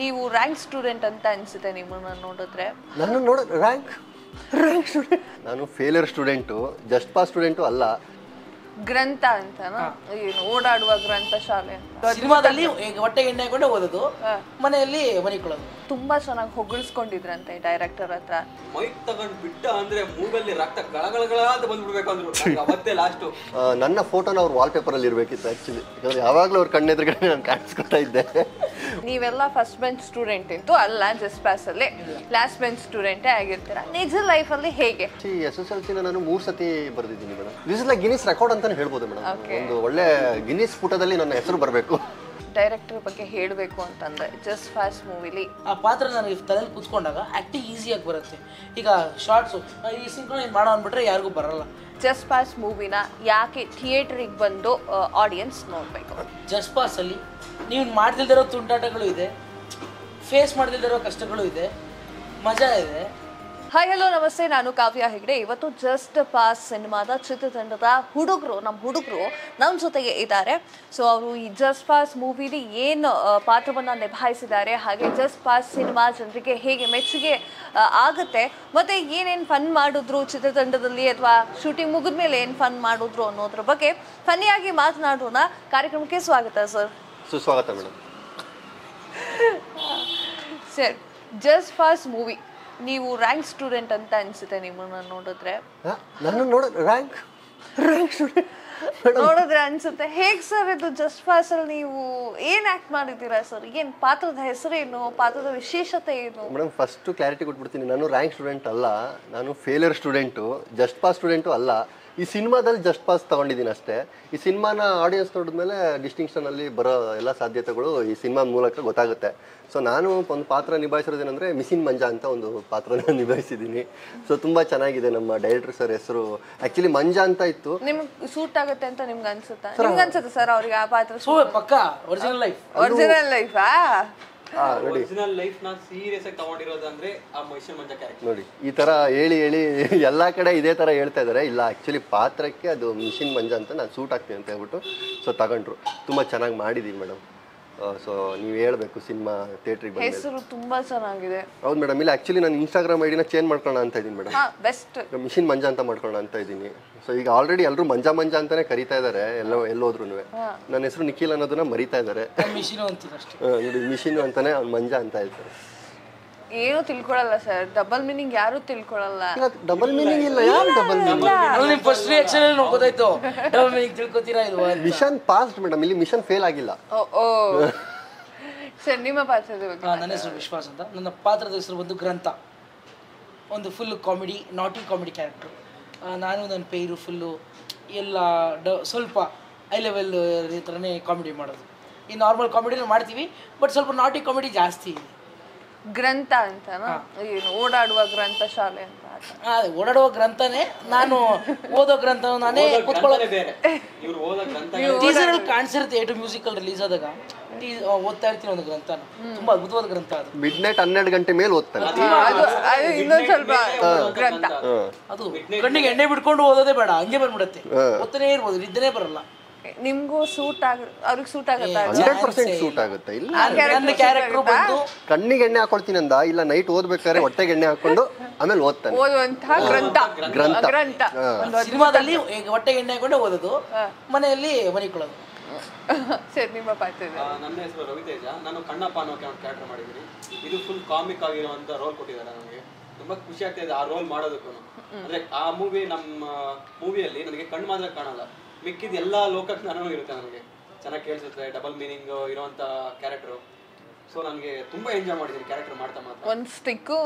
ನೀವು rank student ಅಂತ ಅನ್ಸುತ್ತೆ ನಿಮ್ಮನ್ನ ನೋಡಿದ್ರೆ. ನಾನು ರ್ಯಾಂಕ್ ಸ್ಟೂಡೆಂಟ್, ನಾನು failure student, just pass student ಅಲ್ಲ. ಗ್ರಂಥ ಅಂತನಾ? ಏನು ಓಡಾಡುವ ಗ್ರಂಥ ಶಾಲೆ ಅಂತ. ಸಿನಿಮಾದಲ್ಲಿ ಹೊಟ್ಟೆ ಎಣ್ಣೆ ಹಾಕೊಂಡೆ ಓದೋದು, ಮನೆಯಲ್ಲಿ ಮನಿಕೊಳ್ಳೋದು. ತುಂಬಾ ಚೆನ್ನಾಗಿ ಹೊಗಳಿಸ್ಕೊಂಡಿದ್ರಂತೆ ಡೈರೆಕ್ಟರ್ ಹತ್ರ. ಮೈಕ್ ತಗೊಂಡ್ ಬಿಟ್ಟ ಅಂದ್ರೆ ಮೂಗಲ್ಲಿ ರಕ್ತ ಗಳಗಳಗಳ ಅಂತ ಬಂದ್ಬಿಡ್ಬೇಕು ಅಂದ್ರು ಅವತ್ತೇ ಲಾಸ್ಟ್. ನನ್ನ ಫೋಟೋನ ಅವ್ರ ವಾಲ್ ಪೇಪರ್ ಅಲ್ಲಿ ಇರ್ಬೇಕಿತ್ತು ಆಕ್ಚುಲಿ, ಯಾಕಂದ್ರೆ ಯಾವಾಗ್ಲೂ ಅವ್ರ ಕಣ್ಣೆದುರುಗಡೆ ನಾನು ಕಾಣಿಸ್ಕೊತಾ ಇದ್ದೆ. ನೀವೆಲ್ಲ ಫಸ್ಟ್ ಬೆಂಚ್ ಸ್ಟೂಡೆಂಟ್ ಇತ್ತು ಅಲ್ಲ, ಜಸ್ಟ್ ಪಾಸ್ ಅಲ್ಲಿ ಲಾಸ್ಟ್ ಬೆಂಚ್ ಸ್ಟೂಡೆಂಟೇ ಆಗಿರ್ತೀರಾ. ನಿಜ ಲೈಫ್ ಅಲ್ಲಿ ಹೇಗೆ? SSLC ನಾನು 3 ಸತಿ ಬರ್ದಿದ್ದೀನಿ madam. This is like Guinness record ಅಂತಾನೆ ಹೇಳ್ಬೋದು ಮೇಡಮ್. ಒಂದು ಒಳ್ಳೆ ಗಿನ್ನಿಸ್ ಪುಟದಲ್ಲಿ ನನ್ನ ಹೆಸರು ಬರಬೇಕು. ಡೈರೆಕ್ಟರ್ ಬಗ್ಗೆ ಹೇಳಬೇಕು ಅಂತಂದ್ರೆ ಜಸ್ಟ್ ಪಾಸ್ ಮೂವಿಲಿ ಆ ಪಾತ್ರ ನನಗೆ ತಲೆಯಲ್ಲಿ ಕೂತ್ಕೊಂಡಾಗ ಆಕ್ಟಿಂಗ್ ಈಸಿಯಾಗಿ ಬರುತ್ತೆ. ಈಗ ಶಾರ್ಟ್ಸು ಈ ಸಿಂಕ್ರೊನೈಸ್ ಮಾಡೋ ಅಂದ್ಬಿಟ್ರೆ ಯಾರಿಗೂ ಬರಲ್ಲ. ಜಸ್ಟ್ ಪಾಸ್ ಮೂವಿನ ಯಾಕೆ ಥಿಯೇಟ್ರಿಗೆ ಬಂದು ಆಡಿಯನ್ಸ್ ನೋಡಬೇಕು? ಜಸ್ಟ್ ಪಾಸಲ್ಲಿ ನೀವು ಮಾಡ್ದಿಲ್ದಿರೋ ತುಂಟಾಟಗಳು ಇದೆ, ಫೇಸ್ ಮಾಡ್ದಿಲ್ದಿರೋ ಕಷ್ಟಗಳು ಇದೆ, ಮಜಾ ಇದೆ. ಹಾಯ್ ಹಲೋ ನಮಸ್ತೆ, ನಾನು ಕಾವ್ಯ ಹೆಗ್ಡೆ. ಇವತ್ತು ಜಸ್ಟ್ ಪಾಸ್ ಸಿನಿಮಾದ ಚಿತ್ರತಂಡದ ನಮ್ಮ ಹುಡುಗರು ನಮ್ಮ ಜೊತೆಗೆ ಇದ್ದಾರೆ. ಸೊ ಅವರು ಈ ಜಸ್ಟ್ ಪಾಸ್ ಮೂವಿಲಿ ಏನು ಪಾತ್ರವನ್ನು ನಿಭಾಯಿಸಿದ್ದಾರೆ, ಹಾಗೆ ಜಸ್ಟ್ ಪಾಸ್ ಸಿನಿಮಾ ಜನರಿಗೆ ಹೇಗೆ ಮೆಚ್ಚುಗೆ ಆಗುತ್ತೆ, ಮತ್ತು ಏನೇನು ಫನ್ ಮಾಡಿದ್ರು ಚಿತ್ರತಂಡದಲ್ಲಿ, ಅಥವಾ ಶೂಟಿಂಗ್ ಮುಗಿದ ಮೇಲೆ ಏನು ಫನ್ ಮಾಡಿದ್ರು ಅನ್ನೋದ್ರ ಬಗ್ಗೆ ಫನ್ನಿಯಾಗಿ ಮಾತನಾಡೋಣ. ಕಾರ್ಯಕ್ರಮಕ್ಕೆ ಸ್ವಾಗತ ಸರ್. ಸುಸ್ವಾಗತ madam. Sir, just pass movie ನೀವು ರ್ಯಾಂಕ್ ಸ್ಟೂಡೆಂಟ್ ಅಂತ ಅನ್ಸುತ್ತೆ ನಿಮ್ಮನ್ನ ನೋಡಿದ್ರೆ. ನಾನು ರ್ಯಾಂಕ್ ಸ್ಟೂಡೆಂಟ್ ನೋಡಿದ್ರೆ ಅನ್ಸುತ್ತೆ. ಹೇಗೆ ಸರ್ ಇದು ಜಸ್ಟ್ ಪಾಸ್ ಅಲ್ಲಿ ನೀವು ಏನ್ ಆಕ್ಟ್ ಮಾಡಿದ್ದೀರಾ ಸರ್? ಏನ್ ಪಾತ್ರದ ಹೆಸರೇನು, ಪಾತ್ರದ ವಿಶೇಷತೆ ಏನು? ಮೇಡಮ್ ಫಸ್ಟ್ ಕ್ಲಾರಿಟಿ ಕೊಟ್ಬಿಡ್ತೀನಿ. ನಾನು ರ್ಯಾಂಕ್ ಸ್ಟೂಡೆಂಟ್ ಅಲ್ಲ, ನಾನು failure student, just pass student ಅಲ್ಲ. ಈ ಸಿನಿಮಾದಲ್ಲಿ ಜಸ್ಟ್ ಪಾಸ್ ತೊಗೊಂಡಿದ್ದೀನಿ ಅಷ್ಟೇ. ಈ ಸಿನಿಮಾನ ಆಡಿಯನ್ಸ್ ನೋಡಿದ್ಮೇಲೆ ಡಿಸ್ಟಿಂಕ್ಷನಲ್ಲಿ ಬರೋ ಎಲ್ಲ ಸಾಧ್ಯತೆಗಳು ಈ ಸಿನಿಮಾ ಮೂಲಕ ಗೊತ್ತಾಗುತ್ತೆ. ಸೊ ನಾನು ಒಂದು ಪಾತ್ರ ನಿಭಾಯಿಸಿರೋದೇನೆಂದರೆ ಮಿಸಿನ್ ಮಂಜಾ ಅಂತ ಒಂದು ಪಾತ್ರನ ನಿಭಾಯಿಸಿದ್ದೀನಿ. ಸೊ ತುಂಬ ಚೆನ್ನಾಗಿದೆ. ನಮ್ಮ ಡೈರೆಕ್ಟರ್ ಸರ್ ಹೆಸರು ಆ್ಯಕ್ಚುಲಿ ಮಂಜಾ ಅಂತ ಇತ್ತು. ನಿಮ್ಗೆ ಸೂಟ್ ಆಗುತ್ತೆ ಅಂತ ನಿಮ್ಗೆ ಅನ್ಸುತ್ತಾ? ನಿಮ್ಗೆ ಅನ್ಸುತ್ತೆ ಸರ್ ಅವ್ರಿಗೆ ಆ ಪಾತ್ರ ಪಕ್ಕ ಒರಿಜಿನಲ್ ಲೈಫಾ? ಒರಿಜಿನಲ್ ಲೈಫ್ ನ ಸೀರಿಯಸ್ ಆಗಿ ತಗೊಂಡಿರೋದಂದ್ರೆ ಆ ಮಿಷನ್ ಮಂಜಾ ಕ್ಯಾರೆಕ್ಟರ್. ನೋಡಿ ಈ ತರ ಹೇಳಿ ಎಲ್ಲ ಕಡೆ ಇದೇ ತರ ಹೇಳ್ತಾ ಇದಾರೆ. ಇಲ್ಲ ಆಕ್ಚುಲಿ ಪಾತ್ರಕ್ಕೆ ಅದು ಮಿಷಿನ್ ಮಂಜಾ ಅಂತ ನಾನು ಸೂಟ್ ಆಗ್ತೀನಿ ಅಂತ ಹೇಳ್ಬಿಟ್ಟು ಸೊ ತಗೊಂಡ್ರು. ತುಂಬಾ ಚೆನ್ನಾಗಿ ಮಾಡಿದೀವಿ ಮೇಡಮ್. ಸೊ ನೀವು ಹೇಳ್ಬೇಕು ಸಿನಿಮಾ ಥಿಯೇಟ್ರಿಗೆ ಬಂದ ಹೆಸರು ತುಂಬಾ ಚೆನ್ನಾಗಿದೆ. ಹೌದು ಮೇಡಮ್. ಇಲ್ಲ ಆಕ್ಚುಲಿ ನಾನು ಇನ್ಸ್ಟಾಗ್ರಾಮ್ ಐಡಿನ ಚೇಂಜ್ ಮಾಡ್ಕೊಳ್ಳೋಣ ಅಂತ ಇದ್ದೀನಿ ಮೇಡಮ್. ಬೆಸ್ಟ್ ಮಿಷಿನ್ ಮಂಜಾ ಅಂತ ಮಾಡ್ಕೊಳ್ಳೋಣ ಅಂತ ಇದ್ದೀನಿ. ಸೊ ಈಗ ಆಲ್ರೆಡಿ ಎಲ್ಲರೂ ಮಂಜಾ ಅಂತಾನೆ ಕರೀತಾ ಇದ್ದಾರೆ ಎಲ್ಲೋದ್ರು. ನನ್ನ ಹೆಸರು ನಿಖಿಲ್ ಅನ್ನೋದನ್ನ ಮರಿತಾ ಇದ್ದಾರೆ. ನೋಡಿ ಮಿಷಿನ್ ಅಂತಾನೆ ಅವ್ನು ಮಂಜಾ ಅಂತ ಹೇಳ್ತಾರೆ. ಏನು ತಿಳ್ಕೊಳಲ್ಲ ಸರ್, ಡಬಲ್ ಮೀನಿಂಗ್ ಯಾರು ತಿಳ್ಕೊಳಲ್ಲ. ಡಬಲ್ ಮೀನಿಂಗ್ ಇಲ್ಲ. ಯಾರು ಡಬಲ್ ಮೀನಿಂಗ್? ಫಸ್ಟ್ ರಿಯಾಕ್ಷನ್ ಅಲ್ಲಿ ಗೊತ್ತಾಯ್ತು ಡಬಲ್ ಮೀನಿಂಗ್ ತಿಳ್ಕೊತೀರಾ ಇಲ್ವಾ? ಮಿಷನ್ ಪಾಸ್ ಮೇಡಮ್, ಇಲ್ಲಿ ಮಿಷನ್ ಫೇಲ್ ಆಗಿಲ್ಲ. ಸರ್ ನಿಮ್ಮ ಪಾತ್ರದ ಬಗ್ಗೆ? ನನ್ನ ಹೆಸರು ವಿಶ್ವಾಸ್ ಅಂತ. ನನ್ನ ಪಾತ್ರದ ಹೆಸರು ಬಂದು ಗ್ರಂಥ. ಒಂದು ಫುಲ್ ಕಾಮಿಡಿ, ನಾಟಿ ಕಾಮಿಡಿ ಕ್ಯಾರೆಕ್ಟರ್. ನಾನು ನನ್ನ ಪೇರು ಫುಲ್ಲು ಎಲ್ಲ ಸ್ವಲ್ಪ ಹೈ ಲೆವೆಲ್ ಥರನೇ ಕಾಮಿಡಿ ಮಾಡೋದು. ಈ ನಾರ್ಮಲ್ ಕಾಮಿಡಿನ ಮಾಡ್ತೀವಿ, ಬಟ್ ಸ್ವಲ್ಪ ನಾಟಿ ಕಾಮಿಡಿ ಜಾಸ್ತಿ ಇದೆ. ಗ್ರಂಥ ಅಂತನಾ? ಏನು ಓಡಾಡುವ ಗ್ರಂಥ ಶಾಲೆ ಅಂತ? ಓಡಾಡುವ ಗ್ರಂಥನೇ, ನಾನು ಓದೋ ಗ್ರಂಥ ನಾನೇ ಟೀಸರ್ ಕಾಣಿಸಿರುತ್ತೆ. ಏಟು ಮ್ಯೂಸಿಕಲ್ ರಿಲೀಸ್ ಆದಾಗ ಓದ್ತಾ ಇರ್ತೀನಿ ಒಂದು ಗ್ರಂಥನ. ತುಂಬಾ ಅದ್ಭುತವಾದ ಗ್ರಂಥ ಅದು. ಮಿಡ್ ನೈಟ್ 12 ಗಂಟೆ ಮೇಲೆ ಓದ್ತಾರೆ. ಇನ್ನೊಂದ್ ಸ್ವಲ್ಪ ಗ್ರಂಥ ಅದು ಕಣ್ಣಿಗೆ ಎಣ್ಣೆ ಬಿಟ್ಕೊಂಡು ಓದೋದೇ ಬೇಡ, ಹಂಗೆ ಬಂದ್ಬಿಡುತ್ತೆ. ಓದ್ತಾನೆ ಇರ್ಬೋದು, ನಿದ್ದೆನೇ ಬರಲ್ಲ. ನಿಮ್ಗೂ ಸೂಟ್ ಅವ್ರಿಗೆ ಸೂಟ್ ಆಗುತ್ತಾ? 100% ಸೂಟ್ ಆಗುತ್ತೆ. ಇಲ್ಲ ನನ್ನ ಕ್ಯಾರೆಕ್ಟರ್ ಬಂದು ಕಣ್ಣಿಗೆ ಎಣ್ಣೆ ಹಾಕೊಳ್ತೀನಿ ಅಂದ, ಇಲ್ಲ ನೈಟ್ ಓದ್ಬೇಕಾದ್ರೆ ಹೊಟ್ಟೆಗೆ ಎಣ್ಣೆ ಹಾಕೊಂಡು ಆಮೇಲೆ ಓದ್ತಾನೆ. ಓದುವಂತಹ ಗ್ರಂಥ. ಸಿನಿಮಾದಲ್ಲಿ ಹೊಟ್ಟೆಗೆ ಎಣ್ಣೆ ಹಾಕೊಂಡೆ ಓದೋದು, ಮನೆಯಲ್ಲಿ ಮನಿಕೊಳ್ಳೋದು. ಸರಿ, ನಿಮ್ಮ ಪಾತ್ರ? ನನ್ನ ಹೆಸರು ರವಿತೇಜ. ನಾನು ಕಣ್ಣಪ್ಪ ಅನ್ನೋ ಕ್ಯಾರೆಕ್ಟರ್ ಮಾಡಿದ್ದೀನಿ. ಇದು ಫುಲ್ ಕಾಮಿಕ್ ಆಗಿರುವಂತ ರೋಲ್ ಕೊಟ್ಟಿದ್ದಾರೆ ನನಗೆ. ತುಂಬಾ ಖುಷಿ ಆಗ್ತಾ ಇದೆ ಆ ರೋಲ್ ಮಾಡೋದಕ್ಕೂ. ಅಂದ್ರೆ ಆ ನಮ್ಮ ಮೂವಿಯಲ್ಲಿ ನನಗೆ ಕಣ್ಣು ಮಾತ್ರ ಕಾಣಲ್ಲ, ಮಿಕ್ಕಿದ ಎಲ್ಲಾ ಲೋಕಜ್ಞಾನವೂ ಇರುತ್ತೆ ನನಗೆ. ಚೆನ್ನಾಗಿ ಕೇಳಿಸುತ್ತೆ. ಡಬಲ್ ಮೀನಿಂಗ್ ಇರುವಂತ ಕ್ಯಾರೆಕ್ಟರ್. ಸೊ ನನಗೆ ತುಂಬಾ ಎಂಜಾಯ್ ಮಾಡಿದ್ದೀನಿ ಕ್ಯಾರೆಕ್ಟರ್ ಮಾಡ್ತಾ ಮಾತ್ರ. ಒಂದು ಸ್ಟಿಕ್ಕು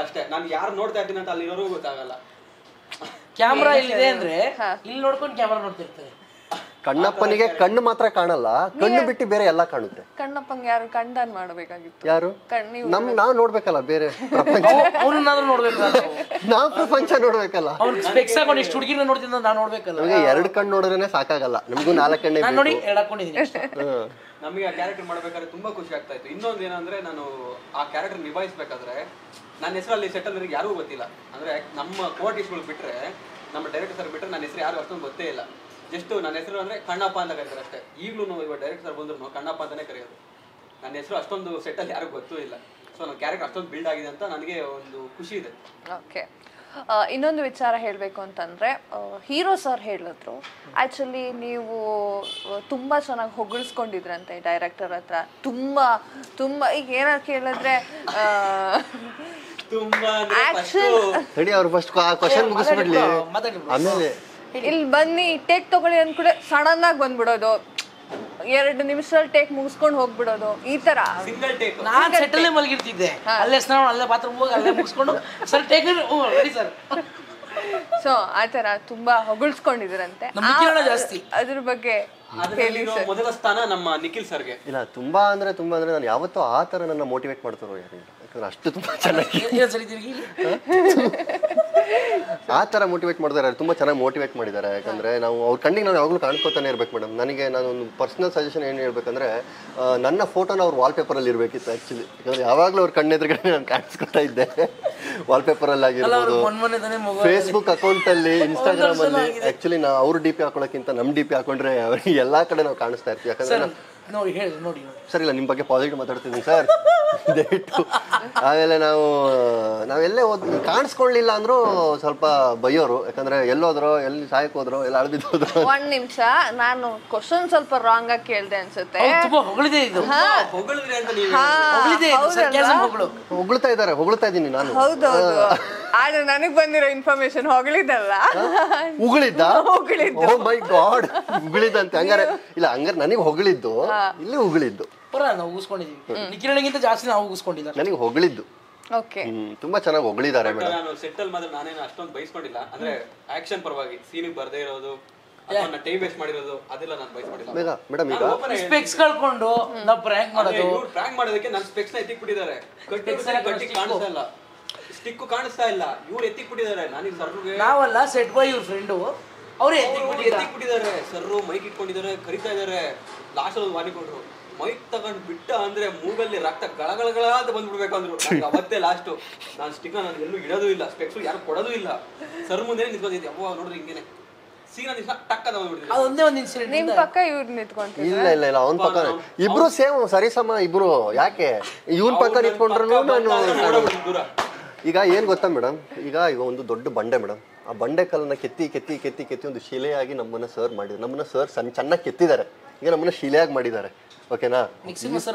ಅಷ್ಟೇ. ನಾನು ಯಾರು ನೋಡ್ತಾ ಇದ್ದೀನಿ ಅಂತ ಅಲ್ಲಿರೋರು ಗೊತ್ತಾಗಲ್ಲ. ಕ್ಯಾಮ್ರಾ ಇಲ್ಲಿದೆ ಅಂದ್ರೆ ಇಲ್ಲಿ ನೋಡ್ಕೊಂಡು ಕ್ಯಾಮ್ರಾ ನೋಡ್ತಿರ್ತಾರೆ. ಕಣ್ಣಪ್ಪನಿಗೆ ಕಣ್ಣು ಮಾತ್ರ ಕಾಣಲ್ಲ, ಕಣ್ಣು ಬಿಟ್ಟು ಬೇರೆ ಎಲ್ಲ ಕಾಣುತ್ತೆ. ಕಣ್ಣಪ್ಪಂಗೆ ಯಾರು ಕಂಡನ್ ಮಾಡ್ಬೇಕಾಗಿತ್ತು? ಯಾರು? ನಾವು ನೋಡ್ಬೇಕಲ್ಲ ಬೇರೆ ಪ್ರಪಂಚ. ಅವ್ರನ್ನಾದ್ರೂ ನೋಡ್ಬೇಕು, ನಾವು ಪ್ರಪಂಚ ನೋಡ್ಬೇಕಲ್ಲ. ಅವ್ರು ಸ್ಪೆಕ್ಸ್ ಹಾಕೊಂಡು ಇಷ್ಟು ಹುಡುಗಿನ ನೋಡ್ತಿದ್ದ ನಾನು ನೋಡ್ಬೇಕಲ್ಲ. ನಮಗೆ 2 ಕಣ್ಣು ನೋಡಿದ್ರೆ ಸಾಕಾಗಲ್ಲ, ನಮಗೂ 4 ಕಣ್ಣೇ ಬೇಕು. ನೋಡಿ ಎಡಕೊಂಡಿದ್ದೀನಿ ಅಷ್ಟೇ. ನಮಗೆ ಆ ಕ್ಯಾರೆಕ್ಟರ್ ಮಾಡ್ಬೇಕಾದ್ರೆ ತುಂಬಾ ಖುಷಿ ಆಗ್ತಾ ಇತ್ತು. ಇನ್ನೊಂದು ಏನಂದ್ರೆ, ನಾನು ಆ ಕ್ಯಾರೆಕ್ಟರ್ ನಿಭಾಯಿಸ್ಬೇಕಾದ್ರೆ ನನ್ನ ಹೆಸರಲ್ಲಿ ಸೆಟಲ್ ಯಾರಿಗೂ ಗೊತ್ತಿಲ್ಲ. ಅಂದ್ರೆ ನಮ್ಮ ಕೋರ್ಟಿಸ್ಗಳು ಬಿಟ್ರೆ, ನಮ್ಮ ಡೈರೆಕ್ಟರ್ ಸರ್ ಬಿಟ್ರೆ ನನ್ನ ಹೆಸರು ಯಾರು ಅಷ್ಟೊಂದು ಗೊತ್ತೇ ಇಲ್ಲ. ಜಸ್ಟ್ ನನ್ನ ಹೆಸರು ಅಂದ್ರೆ ಕಣ್ಣಪ್ಪ ಅಂತ ಕರೀತಾರೆ ಅಷ್ಟೇ. ಈಗಲೂ ಇವಾಗ ಡೈರೆಕ್ಟರ್ ಸರ್ ಬಂದ್ರು ಕಣ್ಣಪ್ಪ ಅಂತಾನೆ ಕರೆಯೋದು. ನನ್ನ ಹೆಸರು ಅಷ್ಟೊಂದು ಸೆಟ್ಟಲ್ಲಿ ಯಾರಿಗೂ ಗೊತ್ತೂ ಇಲ್ಲ. ಸೊ ನನ್ನ ಕ್ಯಾರೆಕ್ಟರ್ ಅಷ್ಟೊಂದು ಬಿಲ್ಡ್ ಆಗಿದೆ ಅಂತ ನನಗೆ ಒಂದು ಖುಷಿ ಇದೆ. ಓಕೆ, ಇನ್ನೊಂದು ವಿಚಾರ ಹೇಳಬೇಕು ಅಂತಂದರೆ, ಹೀರೋ ಸರ್ ಹೇಳಿದ್ರು ಆ್ಯಕ್ಚುಲಿ ನೀವು ತುಂಬ ಚೆನ್ನಾಗಿ ಹೊಗಳಿಸ್ಕೊಂಡಿದ್ರಂತೆ ಡೈರೆಕ್ಟರ್ ಹತ್ರ. ತುಂಬ ಈಗ ಏನಾದ್ರು ಕೇಳಿದ್ರೆ ತುಂಬಾ ಹೇಳಿ ಅವ್ರು ಫಸ್ಟ್ ಕ್ವಶನ್ ಮುಗಿಸ್ಬಿಡ್ಲಿ, ಆಮೇಲೆ ಇಲ್ಲಿ ಬನ್ನಿ ಟೇಕ್ ತಗೊಳ್ಳಿ ಅಂದ್ಕೂಡ ಸಡನ್ ಆಗಿ ಬಂದ್ಬಿಡೋದು, 2 ನಿಮಿಷದಲ್ಲಿ ಟೇಕ್ ಮುಗಿಸ್ಕೊಂಡು ಹೋಗ್ಬಿಡೋದು, ಈ ತರ. Single take. ನಾನು ಸೆಟ್ಟಲ್ಲೇ ಮಲಗಿರ್ತಿದ್ದೆ, ಅಲ್ಲೇ ಸ್ನಾನ, ಅಲ್ಲೇ ಬಾತ್ರೂಮ್ ಹೋಗಿ ಅಲ್ಲೇ ಮುಗಿಸ್ಕೊಂಡು sir take ready sir. So ಆ ತರ ತುಂಬಾ ಹೊಗಳಿಸ್ಕೊಂಡಿದ್ರಂತೆ. ಜಾಸ್ತಿ ಅದ್ರ ಬಗ್ಗೆ ಹೇಳಿ ಸರ್. ಮೊದಲ ಸ್ಥಾನ ನಮ್ಮ ನಿಖಿಲ್ ಸರ್ಗೆ. ಇಲ್ಲ, ತುಂಬಾ ಅಂದ್ರೆ ನಾನು ಯಾವತ್ತೂ ಆ ಥರ ನನ್ನ ಮೋಟಿವೇಟ್ ಮಾಡ್ತಾರೋ ಯಾರಿಲ್ಲ, ಯಾಕಂದ್ರೆ ಅಷ್ಟು ತುಂಬ ಚೆನ್ನಾಗಿ ಆ ಥರ ಮೋಟಿವೇಟ್ ಮಾಡಿದ್ದಾರೆ, ತುಂಬ ಚೆನ್ನಾಗಿ ಮೋಟಿವೇಟ್ ಮಾಡಿದ್ದಾರೆ. ಯಾಕಂದರೆ ನಾವು ಅವ್ರ ಕಣ್ಣಿಗೆ ನಾವು ಯಾವಾಗಲೂ ಕಾಣ್ಕೋತಾನೆ ಇರ್ಬೇಕು ಮೇಡಮ್. ನನಗೆ ನಾನೊಂದು ಪರ್ಸ್ನಲ್ ಸಜೆಷನ್ ಏನು ಹೇಳ್ಬೇಕಂದ್ರೆ, ನನ್ನ ಫೋಟೋನ ಅವ್ರ ವಾಲ್ಪೇಪರಲ್ಲಿ ಇರಬೇಕಿತ್ತು ಆ್ಯಕ್ಚುಲಿ. ಯಾಕಂದರೆ ಯಾವಾಗಲೂ ಅವ್ರ ಕಣ್ಣೆದುರುಗಡೆ ನಾನು ಕಾಣಿಸ್ಕೊತಾ ಇದ್ದೆ, ವಾಲ್ಪೇಪರಲ್ಲಿ ಆಗಿರ್ಬೋದು, ಫೇಸ್ಬುಕ್ ಅಕೌಂಟಲ್ಲಿ, ಇನ್ಸ್ಟಾಗ್ರಾಮಲ್ಲಿ. ಆ್ಯಕ್ಚುಲಿ ನಾವು ಅವ್ರ ಡಿ ಪಿ ಹಾಕೊಳ್ಳೋಕ್ಕಿಂತ ನಮ್ಮ ಡಿ ಪಿ ಹಾಕೊಂಡ್ರೆ ಅವ್ರಿಗೆ ಎಲ್ಲ ಕಡೆ ನಾವು ಕಾಣಿಸ್ತಾ ಇರ್ತೀವಿ. ಯಾಕಂದರೆ ನೋಡಿ ಹೇಳಿ ನೋಡಿ ಸರ್, ಇಲ್ಲ ನಿಮ್ಮ ಬಗ್ಗೆ ಪಾಸಿಟಿವ್ ಮಾತಾಡ್ತಿದ್ದೀನಿ ಸರ್ ದಯವಿಟ್ಟು. ಆಮೇಲೆ ನಾವೆಲ್ಲೇ ಕಾಣಿಸ್ಕೊಳ್ಳಿಲ್ಲ ಅಂದರೂ ಸ್ವಲ್ಪ ಬೈಯೋರು, ಯಾಕಂದ್ರೆ ಎಲ್ಲೋದ್ರು, ಎಲ್ಲಿ ಸಾಯಕ್ ಹೋದ್ರು, ಎಲ್ಲ ಅಳ್ದಿದ್ದೋದ್ರು. 1 ನಿಮಿಷ, ನಾನು ಕ್ವಶನ್ ಸ್ವಲ್ಪ ರಾಂಗ್ ಆಗಿ ಕೇಳ್ದೆ ಅನ್ಸುತ್ತೆ. ಹೊಗಳ್ತಾ ಇದ್ದೀನಿ ನಾನು. ಹೌದೌದು, ಆದ್ರೆ ನನಗ್ ಬಂದಿರೋ ಇನ್ಫಾರ್ಮೇಶನ್ ಹೊಗಳಿದ್ದಲ್ಲ, ಉಗಳಿದ್ದ. ಓ ಮೈ ಗಾಡ್, ಉಗಳಿದ್ದಂತೆ. ಹಂಗಾರೆ ಇಲ್ಲ, ಹಂಗಾರೆ ನನಗೆ ಹೊಗಳಿದ್ದು, ಇಲ್ಲಿ ಉಗಳಿದ್ದು. ನಾವು ಊಸ್ಕೊಂಡಿದೀವಿ, ನಿಖಿಲನಿಗಿಂತ ಜಾಸ್ತಿ ನಾವು ಊಸ್ಕೊಂಡಿದ್ದಾರೆ. ನನಗೆ ಹೊಗಳಿದ್ದು. ಓಕೆ, ತುಂಬಾ ಚೆನ್ನಾಗಿ ಹೊಗಳಿದ್ದಾರೆ ಮೇಡಮ್. ನಾನು ಸೆಟ್ಟಲ್ ಮಾತ್ರ ನಾನೇನು ಅಷ್ಟೊಂದು ಬೈಸ್ಕೊಂಡಿಲ್ಲ. ಅಂದ್ರೆ ಆಕ್ಷನ್ ಪರವಾಗಿ ಸೀನಿಗೆ ಬರ್ದೇ ಇರೋದು, ಟೈಮ್ ವೇಸ್ಟ್ ಮಾಡಿರೋದು, ಅದೆಲ್ಲ ನಾನು ಬೈಸ್ಕೊಂಡಿಲ್ಲ ಮೇಡಮ್. ಈಗ ಸ್ಪೆಕ್ಸ್ ಕಳ್ಕೊಂಡು ನಾವು ಪ್ರ್ಯಾಂಕ್ ಮಾಡೋದು, ಪ್ರ್ಯಾಂಕ್ ಮಾಡೋದಕ್ಕೆ ನನ್ನ ಸ್ಪೆಕ್ಸ್ ನ ಎತ್ತಿಕ್ಬಿಟ್ಟಿದ್ದಾರೆ. ಕಟ್ಟಿ ಕಾಣಿಸ್ತಾ ಇಲ್ಲ, ಸ್ಟಿಕ್ ಕಾಣಿಸ್ತಾ ಇಲ್ಲ, ಇವ್ರು ಎತ್ತಿಕ್ಬಿಟ್ಟಿದ್ದಾರೆ. ನನಗೆ ಸರ್ಗೆ ನಾವಲ್ಲ, ಸೆಟ್ ಬಾಯ್ ಇವ್ರ ಫ್ರೆಂಡು, ಅವ್ರು ಎತ್ತಿಕ್ಬಿಟ್ಟಿದ್ದಾರೆ. ಸರ್ರು ಮೈಕ್ ಇಟ್ಕೊಂಡಿದ್ದಾರೆ, ಕರಿತಾ ಇದಾರೆ. ಲಾಸ್ಟ್ ಅಲ್ಲಿ ವಾರ್ನಿಂಗ್ ಕೊಟ್ರು, ಮೈಕ್ ತಗೊಂಡ್ ಬಿಟ್ಟ ಅಂದ್ರೆ ಮೂಗಲ್ಲಿ ರಕ್ತ ಗಳಗಳಗಳ ಅಂತ ಬಂದ್ಬಿಡ್ಬೇಕು ಅಂದ್ರು. ಅವತ್ತೇ ಲಾಸ್ಟ್. ನಾನು ಸ್ಟಿಕ್ ನಾನು ಎಲ್ಲೂ ಇಡೋದು ಇಲ್ಲ, ಸ್ಪೆಕ್ಸ್ ಯಾರು ಕೊಡೋದು ಇಲ್ಲ. ಸರ್ ಮುಂದೆ ನಿಂತ್ಕೊಂಡಿದ್ದೆ, ಅವ್ವ ನೋಡ್ರಿ ಹಿಂಗೇನೆ ಸೀನಾ ದಿವಸ ಟಕ್ ಅಂತ ಬಂದ್ಬಿಟ್ಟಿದೆ. ಅದೊಂದೇ ಒಂದು ಇನ್ಸಿಡೆಂಟ್. ನಿಮ್ ಪಕ್ಕ ಇವ್ರು ನಿಂತ್ಕೊಂತೀವಿ. ಇಲ್ಲ ಅವ್ನ ಪಕ್ಕ ಇಬ್ರು ಸೇಮ್ ಸರಿಸಮ ಇಬ್ರು. ಯಾಕೆ ಇವನ್ ಪಕ್ಕ ನಿಂತ್ಕೊಂಡ್ರು ನಾನು ದೂರ. ಈಗ ಏನ್ ಗೊತ್ತಾ ಮೇಡಮ್, ಈಗ ಒಂದು ದೊಡ್ಡ ಬಂಡೆ ಮೇಡಮ್, ಆ ಬಂಡೆ ಕಲ್ಲನ್ನ ಕೆತ್ತಿ ಒಂದು ಶಿಲೆಯಾಗಿ ನಮ್ಮನ್ನ ಸರ್ ಮಾಡಿದ್ರು. ನಮ್ಮನ್ನ ಸರ್ ಚೆನ್ನಾಗಿ ಕೆತ್ತಿದ್ದಾರೆ, ಈಗ ನಮ್ಮನ್ನ ಶಿಲೆಯಾಗಿ ಮಾಡಿದ್ದಾರೆ. ಓಕೆನಾ?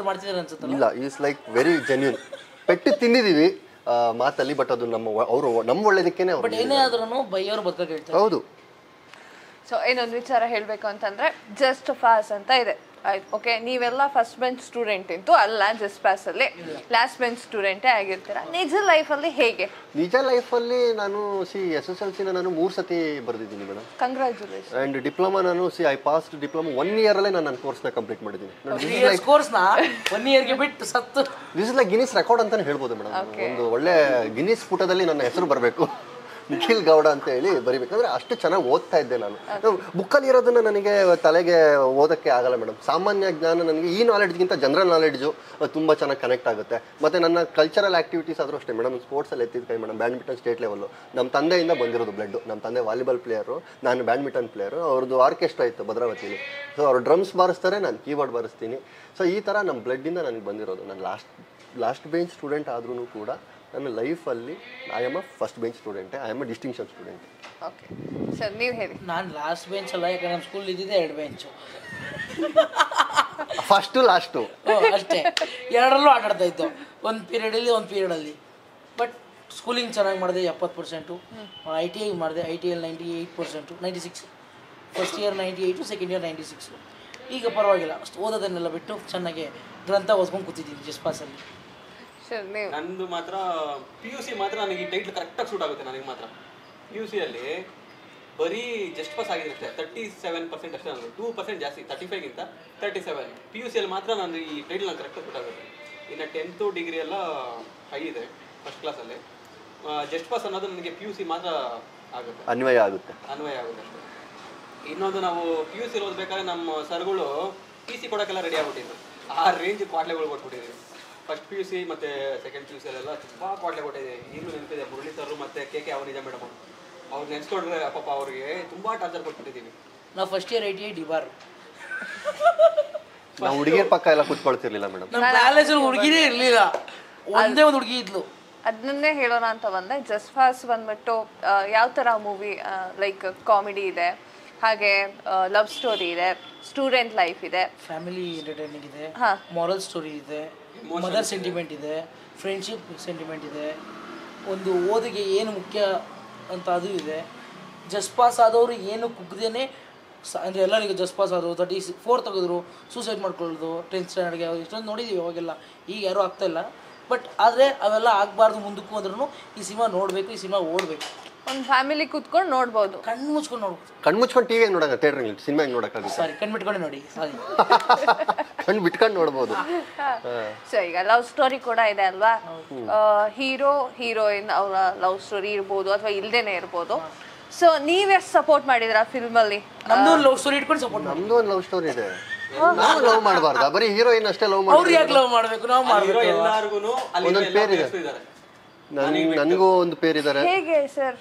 ಇಲ್ಲ, ಈಸ್ ಲೈಕ್ ವೆರಿ ಜೆನ್ಯೂನ್. ಪೆಟ್ಟು ತಿಂದಿದೀವಿ ಮಾತಲ್ಲಿ, ಬಟ್ ಅದು ನಮ್ಮ ಒಳ್ಳೇದಕ್ಕೇನೆ. ಹೌದು. ಸೊ ಇನ್ನೊಂದು ವಿಚಾರ ಹೇಳಬೇಕು ಅಂತಂದ್ರೆ, ಜಸ್ಟ್ ಪಾಸ್ ಅಂತ ಇದೆ, ಆಯ್ತು ಓಕೆ. ನೀವೆಲ್ಲ ಫಸ್ಟ್ ಬೆಂಚ್ ಸ್ಟೂಡೆಂಟ್ ಅಂತೂ ಅಲ್ಲ, ಜಸ್ಟ್ ಪಾಸ್ ಅಲ್ಲಿ ಲಾಸ್ಟ್ ಬೆಂಚ್ ಸ್ಟೂಡೆಂಟೇ ಆಗಿರ್ತೀರಾ. ನಿಜ ಲೈಫಲ್ಲಿ ಹೇಗೆ? ನಿಜ ಲೈಫಲ್ಲಿ ನಾನು SSLC ನಾನು 3 ಸತಿ ಬರ್ದಿದ್ದೀನಿ ಮೇಡಮ್. ಕಂಗ್ರ್ಯಾಚುಲೇಷನ್. ಅಂಡ್ ಡಿಪ್ಲೊಮಾ ನಾನು ಐ ಪಾಸ್ ಡಿಪ್ಲೊಮಾ 1 year ಅಲ್ಲೇ ನಾನು ನನ್ನ ಕೋರ್ಸ್ನ ಕಂಪ್ಲೀಟ್ ಮಾಡಿದ್ದೀನಿ. This is like Guinness record ಅಂತಾನೆ ಹೇಳ್ಬೋದು ಮೇಡಮ್. ಒಂದು ಒಳ್ಳೆ ಗಿನ್ನಿಸ್ ಪುಟದಲ್ಲಿ ನನ್ನ ಹೆಸರು ಬರಬೇಕು, ನಿಖಿಲ್ ಗೌಡ ಅಂತ ಹೇಳಿ ಬರಿಬೇಕಂದ್ರೆ ಅಷ್ಟು ಚೆನ್ನಾಗಿ ಓದ್ತಾ ಇದ್ದೆ ನಾನು. ಬುಕ್ಕಲ್ಲಿ ಇರೋದನ್ನ ನನಗೆ ತಲೆಗೆ ಓದಕ್ಕೆ ಆಗಲ್ಲ ಮೇಡಮ್. ಸಾಮಾನ್ಯ ಜ್ಞಾನ ನನಗೆ ಈ ನಾಲೆಡ್ಜ್ಗಿಂತ ಜನರಲ್ ನಾಲೆಡ್ಜು ತುಂಬ ಚೆನ್ನಾಗಿ ಕನೆಕ್ಟ್ ಆಗುತ್ತೆ. ಮತ್ತು ನನ್ನ ಕಲ್ಚರಲ್ ಆ್ಯಕ್ಟಿವಿಟೀಸ್ ಆದರೂ ಅಷ್ಟೇ ಮೇಡಮ್. ಸ್ಪೋರ್ಟ್ಸಲ್ಲಿ ಎತ್ತಿದ ಕೈ ಮೇಡಮ್, ಬ್ಯಾಡ್ಮಿಂಟನ್ ಸ್ಟೇಟ್ ಲೆವೆಲ್ಲು ನಮ್ಮ ತಂದೆಯಿಂದ ಬಂದಿರೋದು ಬ್ಲಡ್ಡು. ನಮ್ಮ ತಂದೆ ವಾಲಿಬಾಲ್ ಪ್ಲೇಯರು, ನಾನು ಬ್ಯಾಡ್ಮಿಂಟನ್ ಪ್ಲೇಯರು. ಅವ್ರದ್ದು ಆರ್ಕೆಸ್ಟ್ರಾ ಇತ್ತು ಭದ್ರಾವತಿಲಿ, ಸೊ ಅವ್ರು ಡ್ರಮ್ಸ್ ಬಾರಿಸ್ತಾರೆ, ನಾನು ಕೀಬೋರ್ಡ್ ಬಾರಿಸ್ತೀನಿ. ಸೊ ಈ ಥರ ನಮ್ಮ ಬ್ಲಡ್ಡಿಂದ ನನಗೆ ಬಂದಿರೋದು. ನಾನು ಲಾಸ್ಟ್ ಬೆಂಚ್ ಸ್ಟೂಡೆಂಟ್ ಆದ್ರೂ ಕೂಡ ನನ್ನ ಲೈಫಲ್ಲಿ I am a first bench student, I am a distinction student. Okay sir, ನೀವು ಹೇಳಿ. ನಾನು ಲಾಸ್ಟ್ ಬೆಂಚ್ ಅಲ್ಲ, ಯಾಕಂದ್ರೆ ನಮ್ಮ ಸ್ಕೂಲ್ ಇದ್ದಿದ್ದೆ 2 ಬೆಂಚು, ಫಸ್ಟು ಲಾಸ್ಟು ಅಷ್ಟೇ. 2ರಲ್ಲೂ ಆಟಾಡ್ತಾ ಇತ್ತು, ಒಂದು ಪೀರಿಯಡಲ್ಲಿ. ಬಟ್ ಸ್ಕೂಲಿಂಗ್ ಚೆನ್ನಾಗಿ ಮಾಡಿದೆ, 70%. ITI ಮಾಡಿದೆ, ITIಯಲ್ಲಿ 98%, 96. First year 98, second year 96. ಈಗ ಪರವಾಗಿಲ್ಲ, ಅಷ್ಟು ಓದೋದನ್ನೆಲ್ಲ ಬಿಟ್ಟು ಚೆನ್ನಾಗಿ ಗ್ರಂಥ ಓದ್ಕೊಂಡು ಕೂತಿದ್ದೀನಿ ಜಸ್ಟ್ ಪಾಸಲ್ಲಿ. ನಂದು ಮಾತ್ರ PUC ಮಾತ್ರ ನನಗೆ ಈ ಟೈಟ್ಲ್ ಕರೆಕ್ಟಾಗಿ ಸೂಟ್ ಆಗುತ್ತೆ. ನನಗೆ ಮಾತ್ರ PUCಯಲ್ಲಿ ಬರೀ ಜಸ್ಟ್ ಪಾಸ್ ಆಗಿದೆ ಅಷ್ಟೇ, 37% ಅಷ್ಟೇ. ನನಗೆ 2% ಜಾಸ್ತಿ, 35ಗಿಂತ 37. PUCಯಲ್ಲಿ ಮಾತ್ರ ನಂದು ಈ ಟೈಟ್ಲ್ ನಂಗೆ ಕರೆಕ್ಟಾಗಿ ಸೂಟ್ ಆಗುತ್ತೆ. ಇನ್ನು 10th ಡಿಗ್ರಿ ಎಲ್ಲ ಹೈ ಇದೆ ಫಸ್ಟ್ ಕ್ಲಾಸಲ್ಲಿ. ಜಸ್ಟ್ ಪಾಸ್ ಅನ್ನೋದು ನನಗೆ PUC ಮಾತ್ರ ಆಗುತ್ತೆ, ಅನ್ವಯ ಆಗುತ್ತೆ ಅಷ್ಟೇ. ಇನ್ನೊಂದು, ನಾವು PUCಯಲ್ಲಿ ಓದಬೇಕಾದ್ರೆ ನಮ್ಮ ಸರ್ಗಳು PC ಕೊಡೋಕ್ಕೆಲ್ಲ ರೆಡಿ ಆಗ್ಬಿಟ್ಟಿದ್ರು. ಆ ರೇಂಜ್ ಕ್ವಾಟ್ಲೆಗಳು ಕೊಟ್ಬಿಟ್ಟಿದ್ದೀವಿ. ಫಸ್ಟ್ PUC ಮತ್ತು ಸೆಕೆಂಡ್ PUC ಅಲ್ಲೆಲ್ಲ ತುಂಬ ಕ್ವಾಟ್ಲೆ ಕೊಟ್ಟಿದೆ. ಈಗಲೂ ನೆನಪಿದೆ, ಮುರಳಿ ಸರ್ ಮತ್ತು KK ಅವನಿಜ ಮೇಡಮ್, ಅವ್ರು ನೆನೆಸ್ಕೊಂಡ್ರೆ ಪಾಪ ಅವ್ರಿಗೆ ತುಂಬ ಟಾರ್ಚರ್ ಕೊಟ್ಬಿಟ್ಟಿದ್ದೀವಿ. ನಾವು ಫಸ್ಟ್ ಇಯರ್ ITI ಡಿಬಾರ್ ನಾವು ಹುಡುಗಿರ್ ಪಕ್ಕ ಎಲ್ಲ ಕೂತ್ಕೊಳ್ತಿರ್ಲಿಲ್ಲ ಮೇಡಮ್. ನಮ್ಮ ಕಾಲೇಜಲ್ಲಿ ಹುಡುಗಿನೇ ಇರಲಿಲ್ಲ, ಒಂದೇ ಒಂದು ಹುಡುಗಿ ಇದ್ಲು. ಅದನ್ನೇ ಹೇಳೋಣ ಅಂತ ಬಂದೆ. ಜಸ್ಟ್ ಪಾಸ್ ಬಂದ್ಬಿಟ್ಟು ಯಾವ ಥರ ಮೂವಿ, ಲೈಕ್ ಕಾಮಿಡಿ ಇದೆ, ಹಾಗೆ ಲವ್ ಸ್ಟೋರಿ ಇದೆ, ಸ್ಟೂಡೆಂಟ್ ಲೈಫ್ ಇದೆ, ಫ್ಯಾಮಿಲಿ ಎಂಟರ್ಟೈನಿಂಗ್ ಇದೆ, ಹಾ. ಮಾರಲ್ ಸ್ಟೋರಿ ಇದೆ, ಮದರ್ ಸೆಂಟಿಮೆಂಟ್ ಇದೆ, ಫ್ರೆಂಡ್ಶಿಪ್ ಸೆಂಟಿಮೆಂಟ್ ಇದೆ, ಒಂದು ಓದಿಗೆ ಏನು ಮುಖ್ಯ ಅಂತ ಅದು ಇದೆ. ಜಸ್ಟ್ ಪಾಸ್ ಆದವರು ಏನು ಕುಗ್ದೇನೆ ಅಂದರೆ ಎಲ್ಲರಿಗೂ ಜಸ್ಟ್ ಪಾಸ್ ಆದರು 34 ತೆಗೆದ್ರು, ಸೂಸೈಡ್ ಮಾಡ್ಕೊಳ್ಳೋದು 10th ಸ್ಟ್ಯಾಂಡರ್ಡ್ಗೆ ಇಷ್ಟೊಂದು ನೋಡಿದ್ದೀವಿ ಅವಾಗೆಲ್ಲ. ಈಗ ಯಾರೂ ಆಗ್ತಾಯಿಲ್ಲ. ಬಟ್ ಆದರೆ ಅವೆಲ್ಲ ಆಗಬಾರ್ದು ಮುಂದಕ್ಕೂ ಅಂದ್ರೂ ಈ ಸಿನಿಮಾ ನೋಡಬೇಕು, ಈ ಸಿನಿಮಾ ಓಡಬೇಕು. ಒಂದು ಫ್ಯಾಮಿಲಿ ಕೂತ್ಕೊಂಡು ನೋಡ್ಬೋದು, ಕಣ್ಣು ಮುಚ್ಕೊಂಡು ನೋಡ್ಬೋದು. ಕಣ್ಣು ಮುಚ್ಕೊಂಡು ಟಿವಿ ನೋಡೋಣ, ಥಿಯೇಟ್ರಲ್ಲಿ ಸಿನಿಮಾ ನೋಡೋಕ್ಕಾಗುತ್ತೆ. ಸಾರಿ, ಕಣ್ಣು ಬಿಟ್ಕೊಂಡೆ ನೋಡಿ, ಸಾರಿ. ಕಣ್ಣು ಬಿಟ್ಕೊಂಡು ನೋಡ್ಬೋದು. ಸೊ ಈಗ ಲವ್ ಸ್ಟೋರಿ ಕೂಡ ಇದೆ ಅಲ್ವಾ, ಹೀರೋ ಹೀರೋಯಿನ್ ಅವರ ಲವ್ ಸ್ಟೋರಿ ಇರ್ಬೋದು ಅಥವಾ ಇಲ್ದೇನೆ ಇರ್ಬೋದು. ಸೊ ನೀವೆಷ್ಟು ಸಪೋರ್ಟ್ ಮಾಡಿದ್ರ ಫಿಲ್ಮ್ ಅಲ್ಲಿ? ನಮ್ದು ಒಂದು ಲವ್ ಸ್ಟೋರಿ ಇಟ್ಕೊಂಡು ಸಪೋರ್ಟ್ ಮಾಡಿ. ನಮ್ದು ಒಂದು ಲವ್ ಸ್ಟೋರಿ ಇದೆ, ನಾವು ಲವ್ ಮಾಡಬಾರ್ದಾ? ಬರೀ ಹೀರೋಯಿನ್ ಅಷ್ಟೇ ಲವ್ ಅವ್ರು ಯಾಕೆ ಲವ್ ಮಾಡಬೇಕು, ನಾವು ಮಾಡಬೇಕು. ಎಲ್ಲಾರ್ಗುನು ಒಂದೊಂದು ಪೇರ್ ಇದೆ. ನನಗೂ ಒಂದು ಪೇರ್ ಇದ್ದಾರೆ. ಹೇಗೆ ಸರ್,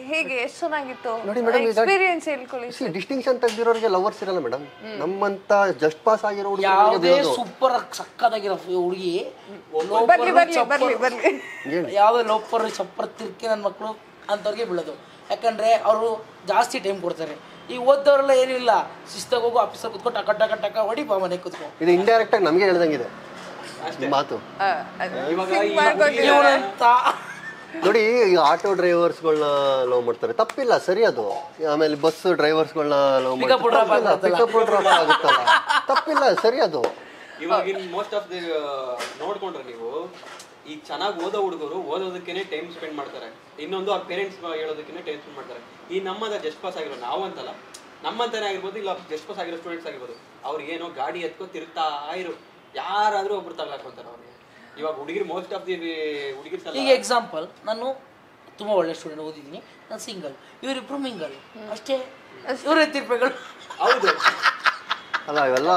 ಹೇಗೆ ಎಷ್ಟು ಚೆನ್ನಾಗಿತ್ತು ನೋಡಿ ಮೇಡಮ್, ಎಕ್ಸ್ಪೀರಿಯನ್ಸ್ ಹೇಳ್ಕೊಳ್ಳಿ. ಡಿಸ್ಟಿಂಕ್ಷನ್ ತೆಗ್ದಿರೋರಿಗೆ ಲವರ್ಸ್ ಇರಲ್ಲ ಮೇಡಮ್. ನಮ್ಮಂತ ಜಸ್ಟ್ ಪಾಸ್ ಆಗಿರೋ ಯಾವುದೇ ಸೂಪರ್ ಸಕ್ಕದಾಗಿರೋ ಹುಡುಗಿ ಬರ್ಲಿ ಬರ್ಲಿ ಬರ್ಲಿ ಬರ್ಲಿ ಯಾವುದೇ ಲೋಪರ್ ಸಪ್ಪರ್ ತಿರ್ಕಿ ನನ್ನ ಮಕ್ಕಳು ಅಂಥವ್ರಿಗೆ ಬೀಳೋದು. ಯಾಕಂದರೆ ಅವರು ಜಾಸ್ತಿ ಟೈಮ್ ಕೊಡ್ತಾರೆ. ಈಗ ಓದ್ದವರೆಲ್ಲ ಏನಿಲ್ಲ, ಶಿಸ್ತಾಗಿ ಹೋಗು, ಆಫೀಸಲ್ಲಿ ಕುತ್ಕೊಂಡು ಟಕ ಟಕ ಟಕ ಹೊಡಿ ಬಾ ಮನೆಗೆ ಕುತ್ಕೊ. ಇದು ಇಂಡೈರೆಕ್ಟ್ ಆಗಿ ನಮಗೆ ಹೇಳ್ದಂಗಿದೆ ಮಾತು. ಇವನಂತ ನೋಡಿ, ಈಗ ಆಟೋ ಡ್ರೈವರ್ಸ್ಗಳನ್ನ ಲವ್ ಮಾಡ್ತಾರೆ, ತಪ್ಪಿಲ್ಲ, ಸರಿ ಅದು. ಆಮೇಲೆ ಬಸ್ ಡ್ರೈವರ್ಸ್ಗಳನ್ನ ಲವ್ ಮಾಡ್ತಾರೆ, ಪಿಕಪ್ ಡ್ರಾಪ್ ಆಗುತ್ತಲ್ಲ, ತಪ್ಪಿಲ್ಲ, ಸರಿ ಅದು. ಇವಾಗಿನ ಮೋಸ್ಟ್ ಆಫ್ ದಿ ನೋಡ್ಕೊಂಡ್ರೆ ನೀವು, ಈಗ ಚೆನ್ನಾಗಿ ಓದೋ ಹುಡುಗರು ಓದೋದಕ್ಕೇನೆ ಟೈಮ್ ಸ್ಪೆಂಡ್ ಮಾಡ್ತಾರೆ, ಇನ್ನೊಂದು ಅವ್ರ ಪೇರೆಂಟ್ಸ್ ಹೇಳೋದಕ್ಕೇನೆ ಟೈಮ್ ಸ್ಪೆಂಡ್ ಮಾಡ್ತಾರೆ. ಈ ನಮ್ಮದ ಜಸ್ಟ್ ಪಾಸ್ ಆಗಿರೋ ನಾವು ಅಂತಲ್ಲ, ನಮ್ಮಂತಾನೆ ಆಗಿರ್ಬೋದು, ಇಲ್ಲ ಜಸ್ಟ್ ಪಾಸ್ ಆಗಿರೋ ಸ್ಟೂಡೆಂಟ್ಸ್ ಆಗಿರ್ಬೋದು, ಅವ್ರಿಗೆ ಏನೋ ಗಾಡಿ ಎತ್ಕೊ ತಿರುಗ್ತಾ ಇರು, ಯಾರಾದ್ರೂ ಒಬ್ರು ತಗ್ಲಾಕೊಂತಾರೆ ಅವ್ರಿಗೆ. ಇವಾಗ ಹುಡುಗಿರು ಮೋಸ್ಟ್ ಆಫ್ ದಿ ಹುಡುಗಿರ್ಸ್ ಈಗ ಎಕ್ಸಾಂಪಲ್, ನಾನು ತುಂಬ ಒಳ್ಳೆ ಸ್ಟೂಡೆಂಟ್ ಓದಿದ್ದೀನಿ, ನಾನು ಸಿಂಗಲ್, ಇವರಿಬ್ರು ಮಿಂಗಲ್, ಅಷ್ಟೇ. ಇವ್ರ ತೀರ್ಪುಗಳು ಹೌದು. ಅಲ್ಲ, ಇವೆಲ್ಲ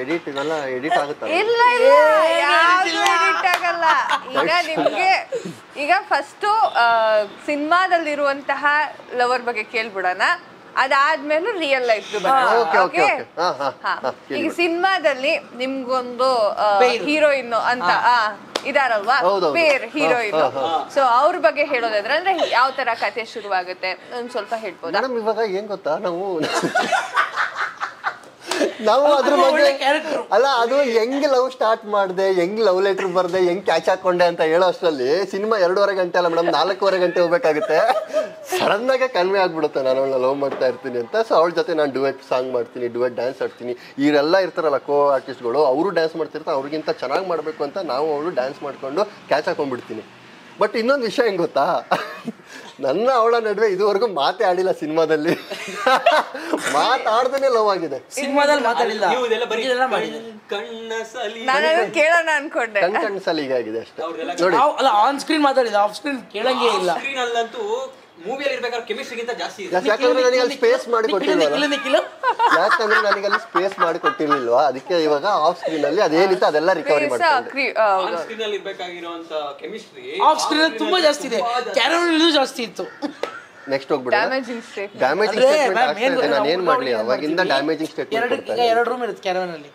ಎಡಿಟ್, ಇವೆಲ್ಲ ಎಡಿಟ್ ಆಗುತ್ತಲ್ಲ. ಇಲ್ಲ ಇಲ್ಲ, ಯಾವ್ದು ಎಡಿಟ್ ಆಗಲ್ಲ. ಈಗ ನಿಮ್ಗೆ ಈಗ ಫಸ್ಟು ಸಿನಿಮಾದಲ್ಲಿರುವಂತಹ ಲವರ್ ಬಗ್ಗೆ ಕೇಳ್ಬಿಡೋಣ, ಅದಾದ್ಮೇಲೆ ರಿಯಲ್ ಲೈಫ್ ಈಗ ಸಿನಿಮಾದಲ್ಲಿ ನಿಮ್ಗೊಂದು ಹೀರೋಯಿನ್ ಅಂತ ಇದಾರಲ್ವಾ, ಬೇರ್ ಹೀರೋಯಿನ್. ಸೊ ಅವ್ರ ಬಗ್ಗೆ ಹೇಳೋದಾದ್ರೆ ಅಂದ್ರೆ ಯಾವ ತರ ಕತೆ ಶುರುವಾಗುತ್ತೆ ಒಂದ್ ಸ್ವಲ್ಪ ಹೇಳ್ಬೋದಾ? ಮೇಡಮ್, ಇವಾಗ ಏನ್ ಗೊತ್ತಾ, ನಾವು ಅದ್ರ ಬಗ್ಗೆ ಅಲ್ಲ, ಅದು ಹೆಂಗ್ ಲವ್ ಸ್ಟಾರ್ಟ್ ಮಾಡಿದೆ, ಹೆಂಗ್ ಲವ್ ಲೆಟರ್ ಬರ್ದೆ, ಹೆಂಗ್ ಕ್ಯಾಚ್ ಹಾಕೊಂಡೆ ಅಂತ ಹೇಳೋ ಅಷ್ಟರಲ್ಲಿ ಸಿನಿಮಾ 2.5 ಗಂಟೆ ಅಲ್ಲ ಮೇಡಮ್, 4.25 ಗಂಟೆ ಹೋಗ್ಬೇಕಾಗುತ್ತೆ. ಸಡನ್ ಆಗಿ ಕನ್ವೆ ಆಗ್ಬಿಡುತ್ತೆ ನಾನು ಅವಳನ್ನ ಲವ್ ಮಾಡ್ತಾ ಇರ್ತೀನಿ ಅಂತ. ಸೊ ಅವಳ ಜೊತೆ ನಾನು ಡುವೆಟ್ ಸಾಂಗ್ ಮಾಡ್ತೀನಿ, ಡುವೆಟ್ ಡ್ಯಾನ್ಸ್ ಆಡ್ತೀನಿ. ಇವರೆಲ್ಲ ಇರ್ತಾರಲ್ಲ ಕೋ ಆರ್ಟಿಸ್ಟ್ಗಳು, ಅವರು ಡ್ಯಾನ್ಸ್ ಮಾಡ್ತಿರ್ತಾರೆ, ಅವ್ರಿಗಿಂತ ಚೆನ್ನಾಗಿ ಮಾಡಬೇಕು ಅಂತ ನಾವು ಅವಳು ಡ್ಯಾನ್ಸ್ ಮಾಡ್ಕೊಂಡು ಕ್ಯಾಚ್ ಹಾಕೊಂಡ್ಬಿಡ್ತೀನಿ. ಬಟ್ ಇನ್ನೊಂದು ವಿಷಯ ಹೆಂಗ್ ಗೊತ್ತಾ, ನನ್ನ ಅವಳ ನಡುವೆ ಇದುವರೆಗೂ ಮಾತೇ ಆಡಿಲ್ಲ ಸಿನಿಮಾದಲ್ಲಿ. ಮಾತಾಡ್ದೇನೆ ಲವ್ ಆಗಿದೆ ಸಿನಿಮಾದಲ್ಲಿ, ಮಾತಾಡಿಲ್ಲ. ನಾನು ಕೇಳೋಣ ಅನ್ಕೊಂಡೆ, ಕಣ್ ಸಲಿಗೆ ಆಗಿದೆ ಅಷ್ಟೇ ನೋಡಿ. ಅಲ್ಲ, ಆನ್ ಸ್ಕ್ರೀನ್ ಮಾತಾಡಿಲ್ಲ, ಆಫ್ ಸ್ಕ್ರೀನ್ ಕೇಳಂಗೇ ಇಲ್ಲ. ಸ್ಕ್ರೀನ್ ಅಲ್ಲಂತೂ ಮೂವಿಯಲ್ಲಿ ಇರ್ಬೇಕಾದ್ರೆ ಕೆಮಿಸ್ಟ್ರಿಗಿಂತ ಜಾಸ್ತಿ ಇದೆ. ಯಾಕಂದ್ರೆ ನನಗೆ ಅಲ್ಲಿ ಸ್ಪೇಸ್ ಮಾಡಿ ಕೊಟ್ಟಿರ್ಲಿಲ್ವಾ, ಅದಕ್ಕೆ ಇವಾಗ ಆಫ್ ಸ್ಕ್ರೀನ್ ಅಲ್ಲಿ ಅದೇನಿತ್ತು ಅದೆಲ್ಲ ರಿಕವರಿ ಮಾಡ್ತಾರೆ. ಆನ್ ಸ್ಕ್ರೀನ್ ಅಲ್ಲಿ ಇರ್ಬೇಕಾಗಿರುವಂತ ಕೆಮಿಸ್ಟ್ರಿ ಆಫ್ ಸ್ಕ್ರೀನ್ ಅಲ್ಲಿ ತುಂಬಾ ಜಾಸ್ತಿ ಇದೆ, ಕ್ಯಾರವನ್ ಜಾಸ್ತಿ ಇತ್ತು. ನೆಕ್ಸ್ಟ್ ಹೋಗ್ಬಿಟ್ಟು ಡ್ಯಾಮೇಜಿಂಗ್ ಸ್ಟೇಟ್ಮೆಂಟ್ ನಾನು ಏನ್ ಮಾಡ್ಲಿ, ಅವಾಗಿಂದ ಡ್ಯಾಮೇಜಿಂಗ್ ಸ್ಟೇಟ್ಮೆಂಟ್. ಈಗ 2 ರೂಮ್ ಇರುತ್ತೆ ಕ್ಯಾರವನ್ ಅಲ್ಲಿ,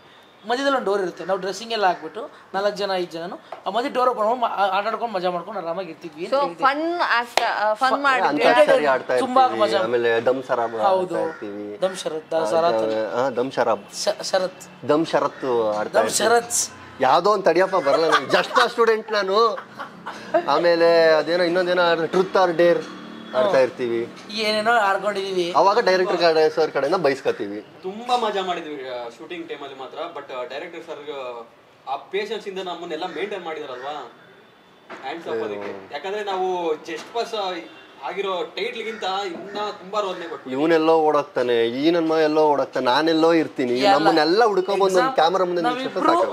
ಮಧ್ಯದಲ್ಲಿ ಒಂದು ಡೋರ್ ಇರುತ್ತೆ. ನಾವು ಡ್ರೆಸ್ಸಿಂಗ್ ಎಲ್ಲ ಹಾಕ್ಬಿಟ್ಟು 4 ಜನ 5 ಜನನು ಆ ಮಧ್ಯೆ ಡೋರ್ ಓಪನ್ ಆಟಾಡ್ಕೊಂಡು ಮಜಾ ಮಾಡ್ಕೊಂಡು ಆರಾಮಾಗಿ ಇರ್ತಿದ್ವಿ. ತುಂಬಾ ಮಜಾ. ಆಮೇಲೆ ದಮ್ ಶರಾಬ್, ಹೌದು, ದಮ್ ಶರತ್, ದಮ್ ಶರಾಬ್, ಶರತ್, ದಮ್ ಶರತ್ತು ಆಡ್ತಾ ಶರತ್, ಯಾವ್ದೋ ಒಂದು ತಡಿಯಪ್ಪ ಬರಲ್ಲ, ಜಸ್ಟ್ ಆ ಸ್ಟೂಡೆಂಟ್ ನಾನು. ಆಮೇಲೆ ಅದೇನೋ ಇನ್ನೊಂದೇನೋ ಟ್ರೂತ್ ಆರ್ ಡೇರ್ ಆಡ್ತಾ ಇರ್ತೀವಿ, ಏನೇನೋ ಆಡ್ಕೊಂಡಿದೀವಿ. ಅವಾಗ ಡೈರೆಕ್ಟರ್ ಸರ್ ಕಡೆಯಿಂದ ಬೈಸ್ಕೊತೀವಿ. ತುಂಬಾ ಮಜಾ ಮಾಡಿದ್ವಿ ಶೂಟಿಂಗ್ ಟೈಮ್ ಅಲ್ಲಿ ಮಾತ್ರ. ಬಟ್ ಡೈರೆಕ್ಟರ್ ಸರ್ ಆ ಪೇಷನ್ಸ್ ಇಂದ ನಮ್ಮನ್ನೆಲ್ಲ ಮೇಂಟೈನ್ ಮಾಡಿದಾರಲ್ವಾ, ಹ್ಯಾಂಡ್ಸ್ ಆಫ್ ಅದಕ್ಕೆ. ಯಾಕಂದ್ರೆ ನಾವು ಜಸ್ಟ್ ಪಾಸ್ ಆಗಿರೋ ಟೈಟ್ಲ್ಗಿಂತ ಇನ್ನ ತುಂಬಾ ರೋದನೆ ಕೊಟ್ಟು, ಇವನೆಲ್ಲೋ ಓಡೋಗ್ತಾನೆ, ಈ ನನ್ನ ಎಲ್ಲೋ ಓಡೋಗ್ತಾನೆ, ನಾನೆಲ್ಲೋ ಇರ್ತೀನಿ, ನಮ್ಮನ್ನೆಲ್ಲ ಹುಡ್ಕೊಂಡ್ಬಂದು ಒಂದು ಕ್ಯಾಮರಾ ಮುಂದೆ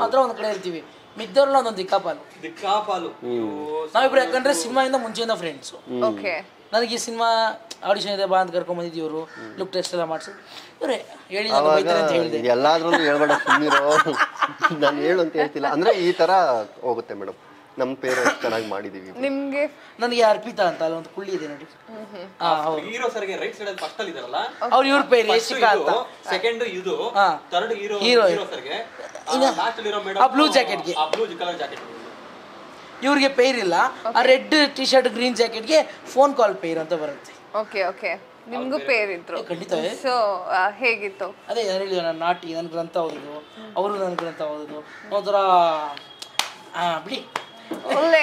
ಅದ್ರ ಒಂದ್ ಕಡೆ ಇರ್ತೀವಿ, ಮಿದ್ದವ್ರಲ್ಲ ಒಂದೊಂದು ದಿಕ್ಕಾಪಾಲು ನಾವಿಬ್ರು. ಯಾಕಂದ್ರೆ ಸಿನಿಮಾಯಿಂದ ಮುಂಚೆಯಿಂದ ಫ್ರೆಂಡ್ಸ್. ಓಕೆ, ನನಗೆ ಈ ಸಿನಿಮಾ ಆಡಿಷನ್ ಇದೆ ಬಾ ಅಂತ ಕರ್ಕೊಂಡ್ ಬಂದಿದ್ದೀವಿ, ಇವರು ಲುಕ್ ಟೆಸ್ಟ್ ಎಲ್ಲ ಮಾಡಿಸಿ ಇವರೇ ಹೇಳಿ ಅಂತ ಹೇಳಿದೆ. ಎಲ್ಲಾದ್ರೂ ಹೇಳ್ಬೇಡ, ಸುಮ್ಮನಿರೋ, ನಾನು ಹೇಳು ಅಂತ ಹೇಳ್ತಿಲ್ಲ. ಅಂದ್ರೆ ಈ ತರ ಹೋಗುತ್ತೆ ಮೇಡಮ್, ನಮ್ಮ ಪೇರು ಚೆನ್ನಾಗಿ ಮಾಡಿದೀವಿ. ನಿಮ್ಗೆ ನನಗೆ ಅರ್ಪಿತಾ ಅಂತ ಅಲ್ಲ ಒಂದು ಕುಳ್ಳಿ ಇದೆ ನೋಡಿ, ಹೀರೋ ಸರ್ಗೆ ರೈಟ್ ಸೈಡ್ ಅಲ್ಲಿ ಫಸ್ಟ್ ಅಲ್ಲಿ ಇದಾರಲ್ಲ ಅವ್ರು, ಇವ್ರ ಪೇರು ಯಶಿಕಾ ಅಂತ, ಸೆಕೆಂಡ್ ಇದು, ಥರ್ಡ್ ಹೀರೋ ಸರ್ಗೆ ಲಾಸ್ಟ್ ಇರೋ ಆ ಮೇಡಮ್ ಬ್ಲೂ ಜಾಕೆಟ್ಗೆ ಆ ಬ್ಲೂ ಕಲರ್ ಜಾಕೆಟ್ ಇವ್ರಿಗೆ ಪೇರ್ ಇಲ್ಲ, ಆ ರೆಡ್ ಟಿ ಶರ್ಟ್ ಗ್ರೀನ್ ಜಾಕೆಟ್ಗೆ ಫೋನ್ ಕಾಲ್ ಪೇರ್ ಅಂತ ಬರುತ್ತೆ. ಓಕೆ ಓಕೆ, ನಿಮ್ಗೂ ಪೇರಿದ್ರು. ಖಂಡಿತ. ಸೊ ಹೇಗಿತ್ತು? ಅದೇ ನಾನು ಹೇಳಿದೆ, ನಾನು ನಾಟಿ ನನ್ನ ಗ್ರಂಥ ಓದೋದು, ಅವರು ನನ್ನ ಗ್ರಂಥ ಓದೋದು, ಒಂಥರ ಬಿಡಿ ಒಳ್ಳೆ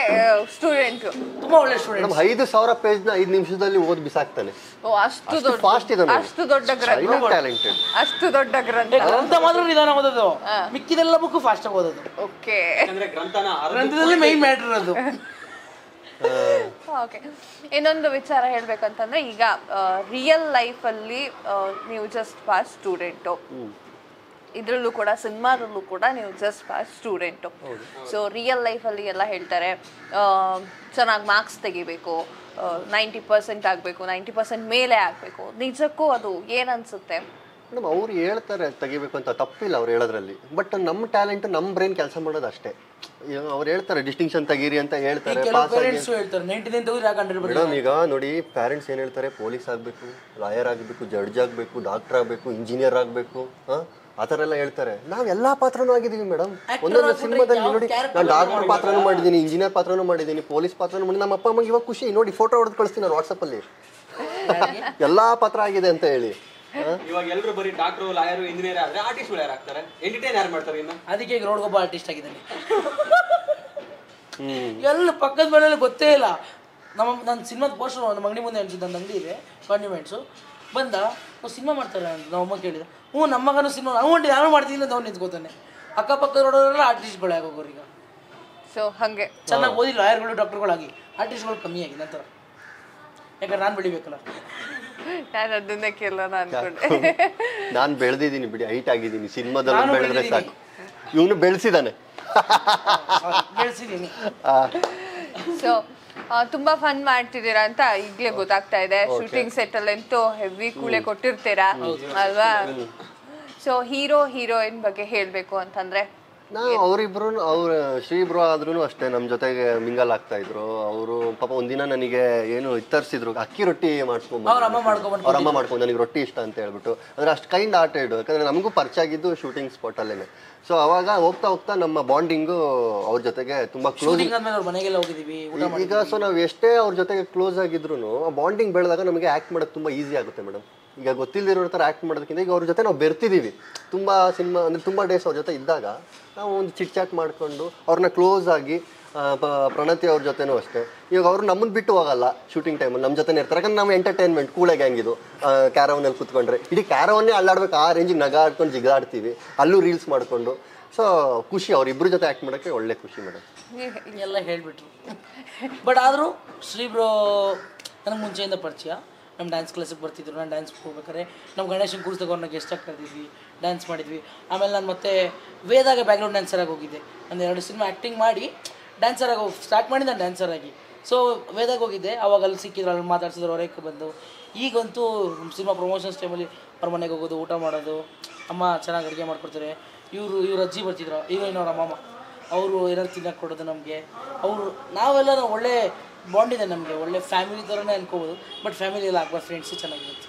ಸ್ಟೂಡೆಂಟ್, ತುಂಬಾ ಒಳ್ಳೆ ಸ್ಟೂಡೆಂಟ್. ನಮ್ಮ 5,000 ಪೇಜ್ನ 5 ನಿಮಿಷದಲ್ಲಿ ಓದಿ ಬಿಸಾಕ್ತಾನೆ. ಓ ಅಷ್ಟು ದೊಡ್ಡ, ಫಾಸ್ಟ್ ಇದೆ, ಅಷ್ಟು ದೊಡ್ಡ ಗ್ರಂಥ, ಟ್ಯಾಲೆಂಟೆಡ್. ಅಷ್ಟು ದೊಡ್ಡ ಗ್ರಂಥ. ಗ್ರಂಥ ಮಾತ್ರ ನಿಧಾನ ಓದೋದು, ಮಿಕ್ಕಿದೆಲ್ಲ ಬುಕ್ ಫಾಸ್ಟ್ ಆಗಿ ಓದೋದು. ಓಕೆ, ಅಂದ್ರೆ ಗ್ರಂಥದಲ್ಲಿ ಮೈನ್ ಮ್ಯಾಟರ್ ಅದು. ಓಕೆ. ಇನ್ನೊಂದು ವಿಚಾರ ಹೇಳ್ಬೇಕಂತಂದ್ರೆ, ಈಗ ರಿಯಲ್ ಲೈಫಲ್ಲಿ ನೀವು ಜಸ್ಟ್ ಪಾಸ್ ಸ್ಟೂಡೆಂಟು, ಇದರಲ್ಲೂ ಕೂಡ ಸಿನಿಮಾದಲ್ಲೂ ಕೂಡ ನೀವು just pass student. So real ಲೈಫಲ್ಲಿ ಎಲ್ಲ ಹೇಳ್ತಾರೆ ಚೆನ್ನಾಗಿ ಮಾರ್ಕ್ಸ್ ತೆಗಿಬೇಕು, 90% ಆಗಬೇಕು, 90% ಮೇಲೆ ಆಗಬೇಕು. ನಿಜಕ್ಕೂ ಅದು ಏನನ್ಸುತ್ತೆ ಮೇಡಮ್? ಅವ್ರು ಹೇಳ್ತಾರೆ ತೆಗಿಬೇಕು ಅಂತ, ತಪ್ಪಿಲ್ಲ ಅವ್ರು ಹೇಳೋದ್ರಲ್ಲಿ. ಬಟ್ ನಮ್ಮ ಟ್ಯಾಲೆಂಟ್, ನಮ್ಮ ಬ್ರೈನ್ ಕೆಲಸ ಮಾಡೋದು ಅಷ್ಟೇ. ಅವ್ರು ಹೇಳ್ತಾರೆ ಡಿಸ್ಟಿಂಕ್ಷನ್ ತೆಗೀರಿ ಅಂತ ಹೇಳ್ತಾರೆ, ಮೇಡಮ್. ಈಗ ನೋಡಿ, ಪ್ಯಾರೆಂಟ್ಸ್ ಏನು ಹೇಳ್ತಾರೆ, ಪೊಲೀಸ್ ಆಗಬೇಕು, ಲಾಯರ್ ಆಗಬೇಕು, ಜಡ್ಜ್ ಆಗಬೇಕು, ಡಾಕ್ಟರ್ ಆಗಬೇಕು, ಇಂಜಿನಿಯರ್ ಆಗಬೇಕು, ಆ ಥರ ಎಲ್ಲ ಹೇಳ್ತಾರೆ. ನಾವು ಎಲ್ಲ ಪಾತ್ರನೂ ಆಗಿದ್ದೀವಿ ಮೇಡಮ್. ಒಂದೊಂದು ಸಿನಿಮಾದಲ್ಲಿ ನೋಡಿ, ನಾನು ಡಾಕ್ಟರ್ ಪಾತ್ರನೂ ಮಾಡಿದ್ದೀನಿ, ಇಂಜಿನಿಯರ್ ಪಾತ್ರನೂ ಮಾಡಿದ್ದೀನಿ, ಪೊಲೀಸ್ ಪಾತ್ರನೂ ಮಾಡಿ. ನಮ್ಮ ಅಪ್ಪ ಅಮ್ಮಗೆ ಇವಾಗ ಖುಷಿ ನೋಡಿ, ಫೋಟೋ ಹೊಡೆದು ಕಳಿಸ್ತೀನಿ ನಾನು ವಾಟ್ಸಪ್ಪಲ್ಲಿ, ಎಲ್ಲಾ ಪಾತ್ರ ಆಗಿದೆ ಅಂತ ಹೇಳಿ. ಇವಾಗ ಎಲ್ಲರೂ ಬರೀ ಡಾಕ್ಟರ್, ಲಾಯರ್, ಇಂಜಿನಿಯರ್ ಆದ್ರೆ ಆರ್ಟಿಸ್ಟ್ಗಳು ಯಾರು ಆಗ್ತಾರೆ? ಎಂಟರ್ಟೈನ್ ಯಾರು ಮಾಡ್ತಾರೆ ಇನ್ನು? ಅದಕ್ಕೆ ಈಗ ರೋಡ್ಗೊಬ್ಬ ಆರ್ಟಿಸ್ಟ್ ಆಗಿದ್ದಾನೆ. ಎಲ್ಲ ಪಕ್ಕದ ಮನೆಯಲ್ಲಿ ಗೊತ್ತೇ ಇಲ್ಲ. ನನ್ನ ಸಿನಿಮಾದ ಪೋಸ್ಟರ್ ನಮ್ಮ ಅಂಗಡಿ ಮುಂದೆ ಅನ್ಸಿದ್ದು, ನನ್ನ ಅಂಗಡಿ ಇದೆ ಕಾಂಡಿಮೆಂಟ್ಸು. ಬಂದ ಸಿನಿಮಾ ಮಾಡ್ತಾರೆ ಅಂತ ನಮ್ಮ ಅಮ್ಮ ಕೇಳಿದೆ. ನಮ್ಮ ಮಗನೂ ಸಿನಿಮಾ ನಾನು ಮಾಡ್ತೀನಿ ಅಂತ ಅವ್ನು ನಿಂತ್ಕೋತಾನೆ. ಅಕ್ಕಪಕ್ಕ ರೋಡವರೆಲ್ಲ ಆರ್ಟಿಸ್ಟ್ಗಳು ಆಗೋರು ಈಗ. ಸೊ ಹಾಗೆ ಚೆನ್ನಾಗಿ ಓದಿ ಲಾಯರ್ಗಳು, ಡಾಕ್ಟರ್ಗಳಾಗಿ, ಆರ್ಟಿಸ್ಟ್ಗಳು ಕಮ್ಮಿ ಆಗಿ ನಂತರ. ಯಾಕಂದ್ರೆ ನಾನು ಬೆಳಿಬೇಕಲ್ಲ. ನಾನು ಅದನ್ನೇ ಕೇಳೋಣ ಅನ್ಕೊಂಡೆ. ನಾನು ಬೆಳೆದಿದ್ದೀನಿ ಬಿಡಿ, ಹೈಟ್ ಆಗಿದ್ದೀನಿ. ಸಿನಿಮಾದಲ್ಲಿ ಬೆಳೆದ್ರೆ ಸಾಕು. ಇವನು ಬೆಳೆಸಿದಾನೆ, ಬೆಳೆಸಿದ್ದೀನಿ. ಸೊ ತುಂಬಾ ಫನ್ ಮಾಡ್ತಿದ್ದೀರಾ ಅಂತ ಈಗಲೇ ಗೊತ್ತಾಗ್ತಾ ಇದೆ. ಶೂಟಿಂಗ್ ಸೆಟ್ ಅಲ್ಲಂತೂ ಹೆವಿ ಕೂಳೆ ಕೊಟ್ಟಿರ್ತೀರಾ ಅಲ್ವಾ? ಸೊ ಹೀರೋ ಹೀರೋಯಿನ್ ಬಗ್ಗೆ ಹೇಳ್ಬೇಕು ಅಂತಂದ್ರೆ, ಅವರಿಬ್ರು, ಅವ್ರ ಶ್ರೀ ಬ್ರೋ ಆದ್ರೂ ಅಷ್ಟೇ ನಮ್ಮ ಜೊತೆಗೆ ಮಿಂಗಲ್ ಆಗ್ತಾ ಇದ್ರು. ಅವರು ಪಾಪ ಒಂದಿನ ನನಗೆ ಏನು ತರಿಸಿದ್ರು, ಅಕ್ಕಿ ರೊಟ್ಟಿ ಮಾಡಿಸ್ಕೊಂಡು, ಅವ್ರ ಅಮ್ಮ ಮಾಡ್ಕೊಂಡು, ನನಗೆ ರೊಟ್ಟಿ ಇಷ್ಟ ಅಂತ ಹೇಳ್ಬಿಟ್ಟು. ಅಂದ್ರೆ ಅಷ್ಟು ಕೈಂಡ್ ಆರ್ಟೆಡ್. ಯಾಕಂದ್ರೆ ನಮಗೂ ಪರಿಚಯ ಆಗಿದ್ದು ಶೂಟಿಂಗ್ ಸ್ಪಾಟ್ ಅಲ್ಲೇನೆ. ಸೊ ಅವಾಗ ಹೋಗ್ತಾ ಹೋಗ್ತಾ ನಮ್ಮ ಬಾಂಡಿಂಗು ಅವ್ರ ಜೊತೆಗೆ ತುಂಬಾ ಕ್ಲೋಸ್. ಈಗ ಸೊ ನಾವು ಎಷ್ಟೇ ಅವ್ರ ಜೊತೆಗೆ ಕ್ಲೋಸ್ ಆಗಿದ್ರು, ಆ ಬಾಂಡಿಂಗ್ ಬೆಳೆದಾಗ ನಮಗೆ ಆಕ್ಟ್ ಮಾಡೋದು ತುಂಬಾ ಈಸಿ ಆಗುತ್ತೆ ಮೇಡಮ್. ಈಗ ಗೊತ್ತಿಲ್ಲದಿರೋ ಥರ ಆ್ಯಕ್ಟ್ ಮಾಡೋದಕ್ಕಿಂತ ಈಗ ಅವ್ರ ಜೊತೆ ನಾವು ಬೆರ್ತಿದ್ದೀವಿ. ತುಂಬ ಸಿನಿಮಾ ಅಂದರೆ ತುಂಬ ಡೇಸ್ ಅವ್ರ ಜೊತೆ ಇದ್ದಾಗ ನಾವು ಒಂದು ಚಿಟ್ ಚಾಟ್ ಮಾಡಿಕೊಂಡು ಅವ್ರನ್ನ ಕ್ಲೋಸ್ ಆಗಿ, ಪ್ರಣತಿ ಅವ್ರ ಜೊತೆನೂ ಅಷ್ಟೇ. ಇವಾಗ ಅವರು ನಮ್ಮನ್ನು ಬಿಟ್ಟು ಹೋಗಲ್ಲ ಶೂಟಿಂಗ್ ಟೈಮಲ್ಲಿ, ನಮ್ಮ ಜೊತೆ ಇರ್ತಾರೆ. ಯಾಕಂದ್ರೆ ನಮ್ಮ ಎಂಟರ್ಟೈನ್ಮೆಂಟ್ ಕೂಳೆ ಗ್ಯಾಂಗ್ ಇದು. ಕ್ಯಾರವನಲ್ಲಿ ಕೂತ್ಕೊಂಡ್ರೆ ಇಡೀ ಕ್ಯಾರವನ್ನೇ ಅಲ್ಲಾಡ್ಬೇಕು, ಆ ರೇಂಜಿಗೆ ನಗಾಡ್ಕೊಂಡು ಜಿಗಾಡ್ತೀವಿ, ಅಲ್ಲೂ ರೀಲ್ಸ್ ಮಾಡಿಕೊಂಡು. ಸೊ ಖುಷಿ, ಅವ್ರಿಬ್ಬರ ಜೊತೆ ಆ್ಯಕ್ಟ್ ಮಾಡೋಕ್ಕೆ ಒಳ್ಳೆ ಖುಷಿ ಮೇಡಮ್. ಎಲ್ಲ ಹೇಳಿಬಿಟ್ರು. ಬಟ್ ಆದರೂ ಶ್ರೀ ಬ್ರೋ ನನಗೆ ಮುಂಚೆಯಿಂದ ಪರಿಚಯ. ನಮ್ಮ ಡ್ಯಾನ್ಸ್ ಕ್ಲಾಸಿಗೆ ಬರ್ತಿದ್ರು. ನಾನು ಡ್ಯಾನ್ಸ್ ಹೋಗ್ಬೇಕಾದ್ರೆ ನಮ್ಮ ಗಣೇಶನ ಕೂರಿಸಿದಾಗ ಅವ್ರನ್ನ ಗೆಸ್ಟ್ ಆಗಿ ಕರೆದಿದ್ವಿ, ಡ್ಯಾನ್ಸ್ ಮಾಡಿದ್ವಿ. ಆಮೇಲೆ ನಾನು ಮತ್ತೆ ವೇದಾಗೆ ಬ್ಯಾಕ್ಗ್ರೌಂಡ್ ಡ್ಯಾನ್ಸರಾಗಿ ಹೋಗಿದ್ದೆ. ನಾನು 2 ಸಿನಿಮಾ ಆ್ಯಕ್ಟಿಂಗ್ ಮಾಡಿ ಡ್ಯಾನ್ಸರಾಗಿ ಸ್ಟಾರ್ಟ್ ಮಾಡಿ ನಾನು ಡ್ಯಾನ್ಸರಾಗಿ. ಸೊ ವೇದಾಗೆ ಹೋಗಿದ್ದೆ. ಅವಾಗ ಅಲ್ಲಿ ಸಿಕ್ಕಿದ್ರು, ಅಲ್ಲಿ ಮಾತಾಡ್ಸಿದ್ರು, ಹೊರಕ್ಕೆ ಬಂದು. ಈಗಂತೂ ಸಿನಿಮಾ ಪ್ರಮೋಷನ್ಸ್ ಟೈಮಲ್ಲಿ ಅವ್ರ ಮನೆಗೆ ಹೋಗೋದು, ಊಟ ಮಾಡೋದು, ಅಮ್ಮ ಚೆನ್ನಾಗಿ ಅಡುಗೆ ಮಾಡ್ಕೊಡ್ತಾರೆ. ಇವ್ರ ಅಜ್ಜಿ ಬರ್ತಿದ್ರು, ಹೀರೋಯಿನ್ ಅವ್ರ ಅಮ್ಮಮ್ಮ, ಅವರು ಏನಾದ್ರು ತಿನ್ನಕ್ಕೆ ಕೊಡೋದು ನಮಗೆ. ನಾವೆಲ್ಲ ಒಳ್ಳೆ ಬಾಂಡ್ ಇದೆ ನಮಗೆ, ಒಳ್ಳೆ ಫ್ಯಾಮಿಲಿ ಥರನೇ ಅನ್ಕೋಬೋದು. ಬಟ್ ಫ್ಯಾಮಿಲಿ ಎಲ್ಲ ಆಗ್ಬಾರ್ದು, ಫ್ರೆಂಡ್ಸು ಚೆನ್ನಾಗಿರುತ್ತೆ.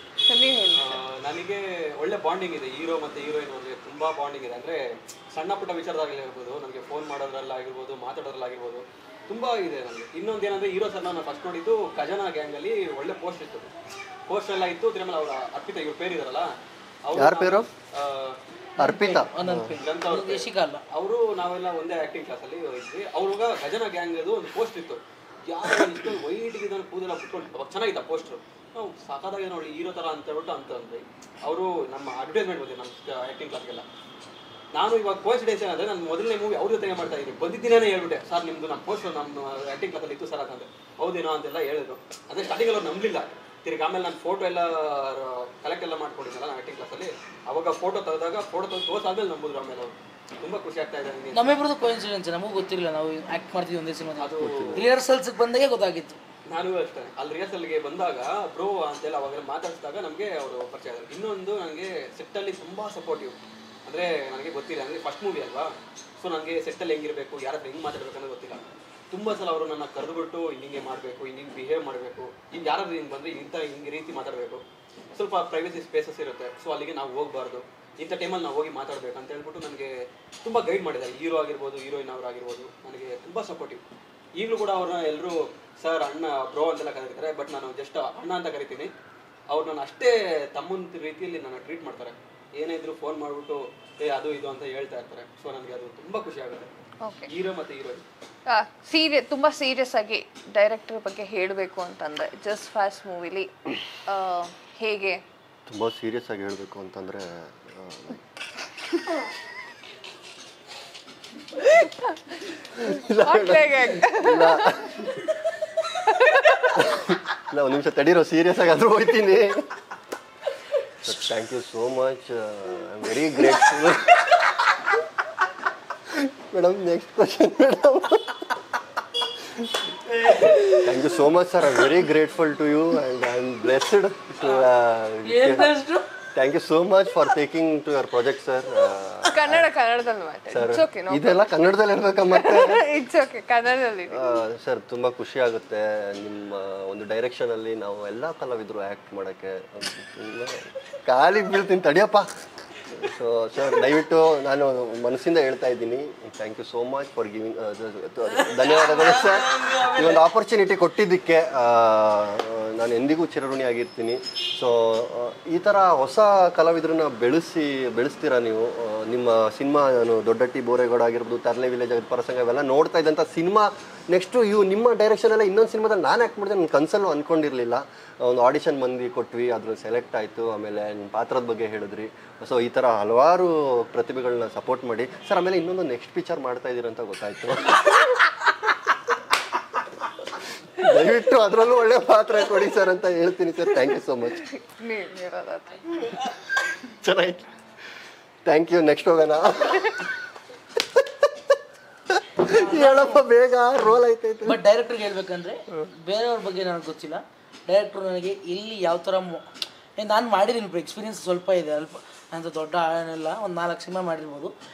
ನನಗೆ ಒಳ್ಳೆ ಬಾಂಡಿಂಗ್ ಇದೆ ಹೀರೋ ಮತ್ತು ಹೀರೋಯಿನ್ ಅವ್ರಿಗೆ, ತುಂಬ ಬಾಂಡಿಂಗ್ ಇದೆ. ಅಂದರೆ ಸಣ್ಣ ಪುಟ್ಟ ವಿಚಾರದಾಗಿರ್ಬೋದು, ನನಗೆ ಫೋನ್ ಮಾಡೋದ್ರಲ್ಲಾಗಿರ್ಬೋದು, ಮಾತಾಡೋದ್ರಲ್ಲಾಗಿರ್ಬೋದು, ತುಂಬ ಇದೆ ನನಗೆ. ಇನ್ನೊಂದು ಏನಂದರೆ, ಹೀರೋ ಸರ್ ನಾನು ಫಸ್ಟ್ ನೋಡಿದ್ದು ಖಜಾನಾ ಗ್ಯಾಂಗಲ್ಲಿ ಒಳ್ಳೆ ಪೋಸ್ಟ್ ಇತ್ತು, ಪೋಸ್ಟ್ ಎಲ್ಲ ಇತ್ತು. ತಿರುಮಲ ಅವರ ಅರ್ಪಿತಾ, ಇವ್ರ ಪೇರು ಇದಾರಲ್ಲ, ಯಾರ ಪೇರು? ಅರ್ಪಿತಾ. ಅವರು ನಾವೆಲ್ಲ ಒಂದೇ ಆ್ಯಕ್ಟಿಂಗ್ ಕ್ಲಾಸಲ್ಲಿ ಇದ್ವಿ. ಅವ್ರಾಗ ಖಜಾನಾ ಗ್ಯಾಂಗ್ ಅದು ಒಂದು ಪೋಸ್ಟ್ ಇತ್ತು. ಯಾರು ಇಷ್ಟೊಂದು ವೈಟಿಗೆ ಕೂದೆಲ್ಲ ಬಿಟ್ಕೊಂಡು ಅವಾಗ ಚೆನ್ನಾಗಿದ್ದ ಪೋಸ್ಟ್ರು. ನಾವು ಸಾಕಾದಾಗ ನೋಡಿ ಹೀರೋ ಥರ ಅಂತ ಹೇಳ್ಬಿಟ್ಟು ಅಂತಂದ್ರಿ. ಅವರು ನಮ್ಮ ಅಡ್ವರ್ಟೈಸ್ಮೆಂಟ್ ಬಂದಿದೆ ನಮ್ಮ ಆ್ಯಕ್ಟಿಂಗ್ ಕ್ಲಾಸ್ಗೆಲ್ಲ. ನಾನು ಇವಾಗ ಕೋಇನ್ಸಿಡೆನ್ಸ್ ಏನಂದರೆ, ನಾನು ಮೊದಲನೇ ಮೂವಿ ಅವ್ರ ಜೊತೆಗೆ ಮಾಡ್ತಾ ಇದ್ದೀನಿ. ಬಂದಿದ್ದೀನೇ ಹೇಳ್ಬಿಟ್ಟೆ, ಸರ್ ನಿಮ್ಮದು ನಮ್ಮ ಪೋಸ್ಟ್ ನಮ್ಮ ಆ್ಯಕ್ಟಿಂಗ್ ಕ್ಲಾಸಲ್ಲಿ ಇತ್ತು ಸರ್ ಅಂತಂದರೆ. ಹೌದೇನೋ ಅಂತೆಲ್ಲ ಹೇಳಿದ್ರು. ಅದೇ ಸ್ಟಾರ್ಟಿಂಗಲ್ಲಿ ಅವ್ರು ನಂಬಲಿಲ್ಲ. ತಿರ್ಗಿ ಆಮೇಲೆ ನಾನು ಫೋಟೋ ಎಲ್ಲ ಕಲೆಕ್ಟ್ ಎಲ್ಲ ಮಾಡ್ಕೊಂಡಿದ್ದಲ್ಲ ನಾನು ಆ್ಯಕ್ಟಿಂಗ್ ಕ್ಲಾಸಲ್ಲಿ. ಅವಾಗ ಫೋಟೋ ತೆಗೆದಾಗ ಫೋಟೋ ತೆಗೆದು ತೋರ್ಸಾದ್ಮೇಲೆ ನಂಬಿದ್ರು. ಆಮೇಲೆ ಅವರು ತುಂಬ ಖುಷಿ ಆಗ್ತಾ ಇದೆ. ನಮ್ಮಿಬ್ರದ್ದು ಕೋಇನ್ಸಿಡೆನ್ಸ್, ನಮಗೂ ಗೊತ್ತಿರಲಿಲ್ಲ. ನಾವು ಆ್ಯಕ್ಟ್ ಮಾಡ್ತೀವಿ ಒಂದೇ ಸಿನಿಮಾ. ಅದು ರಿಹರ್ಸಲ್ಸ್ಗೆ ಬಂದಾಗೆ ಗೊತ್ತಾಗಿತ್ತು. ನಾನು ಅಷ್ಟೇ ಅಲ್ಲಿ ರಿಹರ್ಸಲ್ಗೆ ಬಂದಾಗ ಬ್ರೋ ಅಂತೆಲ್ಲ ಅವಾಗೆಲ್ಲ ಮಾತಾಡಿಸಿದಾಗ ನಮಗೆ ಅವರು ಪರಿಚಯ ಆದರು. ಇನ್ನೊಂದು ನನಗೆ ಸೆಟ್ಟಲ್ಲಿ ತುಂಬ ಸಪೋರ್ಟಿವ್. ಅಂದರೆ ನನಗೆ ಗೊತ್ತಿಲ್ಲ, ಅಂದರೆ ಫಸ್ಟ್ ಮೂವಿ ಅಲ್ವಾ. ಸೊ ನನಗೆ ಸೆಟ್ಟಲ್ಲಿ ಹೆಂಗಿರಬೇಕು, ಯಾರ ಹತ್ರ ಹೆಂಗೆ ಮಾತಾಡಬೇಕು ಅನ್ನೋದು ಗೊತ್ತಿಲ್ಲ. ತುಂಬ ಸಲ ಅವರು ನನ್ನ ಕರೆದುಬಿಟ್ಟು ಹಿಂಗೆ ಮಾಡಬೇಕು, ಹಿಂಗೆ ಬಿಹೇವ್ ಮಾಡಬೇಕು, ಹಿಂಗೆ ಯಾರಾದ್ರೂ ಹಿಂಗೆ ಬಂದರೆ ಹಿಂಗೆ ರೀತಿ ಮಾತಾಡಬೇಕು. ಸ್ವಲ್ಪ ಪ್ರೈವಸಿ ಸ್ಪೇಸಸ್ ಇರುತ್ತೆ. ಸೊ ಅಲ್ಲಿಗೆ ನಾವು ಹೋಗಬಾರ್ದು, ಇಂಥ ಟೈಮಲ್ಲಿ ನಾವು ಹೋಗಿ ಮಾತಾಡ್ಬೇಕು ಅಂತ ಹೇಳ್ಬಿಟ್ಟು ನನಗೆ ತುಂಬ ಗೈಡ್ ಮಾಡಿದ್ದಾರೆ. ಹೀರೋ ಆಗಿರ್ಬೋದು, ಹೀರೋಯಿನ್ ಅವರಾಗಿರ್ಬೋದು, ನನಗೆ ತುಂಬ ಸಪೋರ್ಟಿವ್. ಈಗಲೂ ಕೂಡ ಅವ್ರನ್ನ ಎಲ್ಲರೂ ಸರ್, ಅಣ್ಣ, ಬ್ರೋ ಅಂತೆಲ್ಲ ಕರೀತಾರೆ. ಬಟ್ ನಾನು ಜಸ್ಟ್ ಅಣ್ಣ ಅಂತ ಕರಿತೀನಿ. ಅವ್ರು ನಾನು ಅಷ್ಟೇ ತಮ್ಮನ ರೀತಿಯಲ್ಲಿ ನನ್ನ ಟ್ರೀಟ್ ಮಾಡ್ತಾರೆ. ಏನೇ ಇದ್ರು ಫೋನ್ ಮಾಡಿಬಿಟ್ಟು ಅದು ಇದು ಅಂತ ಹೇಳ್ತಾ ಇರ್ತಾರೆ. ಸೊ ನನಗೆ ಅದು ತುಂಬ ಖುಷಿ ಆಗುತ್ತೆ. ಹೀರೋ ಮತ್ತು ಹೀರೋಯಿನ್ ತುಂಬ ಸೀರಿಯಸ್ ಆಗಿ ಡೈರೆಕ್ಟರ್ ಬಗ್ಗೆ ಹೇಳಬೇಕು ಅಂತಂದರೆ ಜಸ್ಟ್ ಫಾಸ್ಟ್ ಮೂವಿಲಿ ಹೇಗೆ ತುಂಬ ಸೀರಿಯಸ್ ಆಗಿ ಹೇಳಬೇಕು ಅಂತಂದರೆ ಇಲ್ಲ, ಒಂದು ನಿಮಿಷ ತಡೀರೋ, ಸೀರಿಯಸ್ ಆಗಿ ಆದರೂ ಹೋಗ್ತೀನಿ. Thank you so much, I am very grateful. Madam, next question madam. Thank you so much, sir. I'm very grateful to you and I'm blessed to thank you so much for taking to your project, sir. ಕನ್ನಡದಲ್ಲಿ ಮಾತಾಡಿ. ಇದೆಲ್ಲ ಕನ್ನಡದಲ್ಲಿ ಹೇಳ್ಬೇಕಾ ಮತ್ತೆ? It's okay, ಕನ್ನಡದಲ್ಲಿ. Sir, ತುಂಬ ಖುಷಿ ಆಗುತ್ತೆ ನಿಮ್ಮ ಒಂದು ಡೈರೆಕ್ಷನಲ್ಲಿ ನಾವು ಎಲ್ಲ ಕಲಾವಿದರು ಆ್ಯಕ್ಟ್ ಮಾಡೋಕ್ಕೆ. ಕಾಲಿಗೆ ಬೀಳ್ತೀನಿ, ತಡಿಯಪ್ಪ. ಸೊ ಸರ್, ದಯವಿಟ್ಟು ನಾನು ಮನಸ್ಸಿಂದ ಹೇಳ್ತಾ ಇದ್ದೀನಿ, thank you so much for giving, ಧನ್ಯವಾದಗಳು ಸರ್. ಈ ಒಂದು ಆಪರ್ಚುನಿಟಿ ಕೊಟ್ಟಿದ್ದಕ್ಕೆ ನಾನು ಎಂದಿಗೂ ಚಿರಋಣಿ ಆಗಿರ್ತೀನಿ. ಸೊ ಈ ಥರ ಹೊಸ ಕಲಾವಿದ್ರನ್ನ ಬೆಳೆಸ್ತೀರಾ ನೀವು. ನಿಮ್ಮ ಸಿನಿಮಾ, ನಾನು ದೊಡ್ಡಟ್ಟಿ ಬೋರೇಗೌಡ ಆಗಿರ್ಬೋದು, ತರ್ಲೆ ವಿಲೇಜ್ ಪರಸಂಗ ಇವೆಲ್ಲ ನೋಡ್ತಾ ಇದ್ದಂಥ ಸಿನಿಮಾ, ನೆಕ್ಸ್ಟು ನಿಮ್ಮ ಡೈರೆಕ್ಷನಲ್ಲೇ ಇನ್ನೊಂದು ಸಿನಿಮಾದಲ್ಲಿ ನಾನು ಆ್ಯಕ್ಟ್ ಮಾಡಿದೆ. ನನ್ನ ಕನಸಲ್ಲೂ ಅಂದ್ಕೊಂಡಿರಲಿಲ್ಲ. ಒಂದು ಆಡಿಷನ್ ಬಂದು ಕೊಟ್ವಿ, ಅದ್ರಲ್ಲಿ ಸೆಲೆಕ್ಟ್ ಆಯಿತು. ಆಮೇಲೆ ನಿಮ್ಮ ಪಾತ್ರದ ಬಗ್ಗೆ ಹೇಳಿದ್ರಿ. ಸೊ ಈ ಥರ ಹಲವಾರು ಪ್ರತಿಭೆಗಳನ್ನ ಸಪೋರ್ಟ್ ಮಾಡಿ ಸರ್. ಆಮೇಲೆ ಇನ್ನೊಂದು ನೆಕ್ಸ್ಟ್ ಪಿಕ್ಚರ್ ಮಾಡ್ತಾ ಇದ್ದೀರಂತ ಗೊತ್ತಾಯಿತು. ದಯವಿಟ್ಟು ಅದರಲ್ಲೂ ಒಳ್ಳೆ ಪಾತ್ರ ಕೊಡಿ ಸರ್ ಅಂತ ಹೇಳ್ತೀನಿ sir. Thank you so much. ಚೆನ್ನಾಗಿತ್ತು, ಥ್ಯಾಂಕ್ ಯು. ನೆಕ್ಸ್ಟ್ ಹೋಗೋಣ. ಹೇಳಪ್ಪ ಬೇಗ, ರೋಲ್ ಆಯ್ತೈತೆ. ಬಟ್ ಡೈರೆಕ್ಟರ್ಗೆ ಹೇಳ್ಬೇಕಂದ್ರೆ ಬೇರೆಯವ್ರ ಬಗ್ಗೆ ನನಗೆ ಗೊತ್ತಿಲ್ಲ. ಡೈರೆಕ್ಟ್ರು ನನಗೆ ಎಲ್ಲಿ ಯಾವ ಥರ ನಾನು ಮಾಡಿದ್ದೀನಿ, ಎಕ್ಸ್ಪೀರಿಯನ್ಸ್ ಸ್ವಲ್ಪ ಇದೆ, ಅಲ್ಪ ಅಂತ ದೊಡ್ಡ ಏನಿಲ್ಲ, ಒಂದು 4 ಸಿನಿಮಾ ಮಾಡಿರ್ಬೋದು.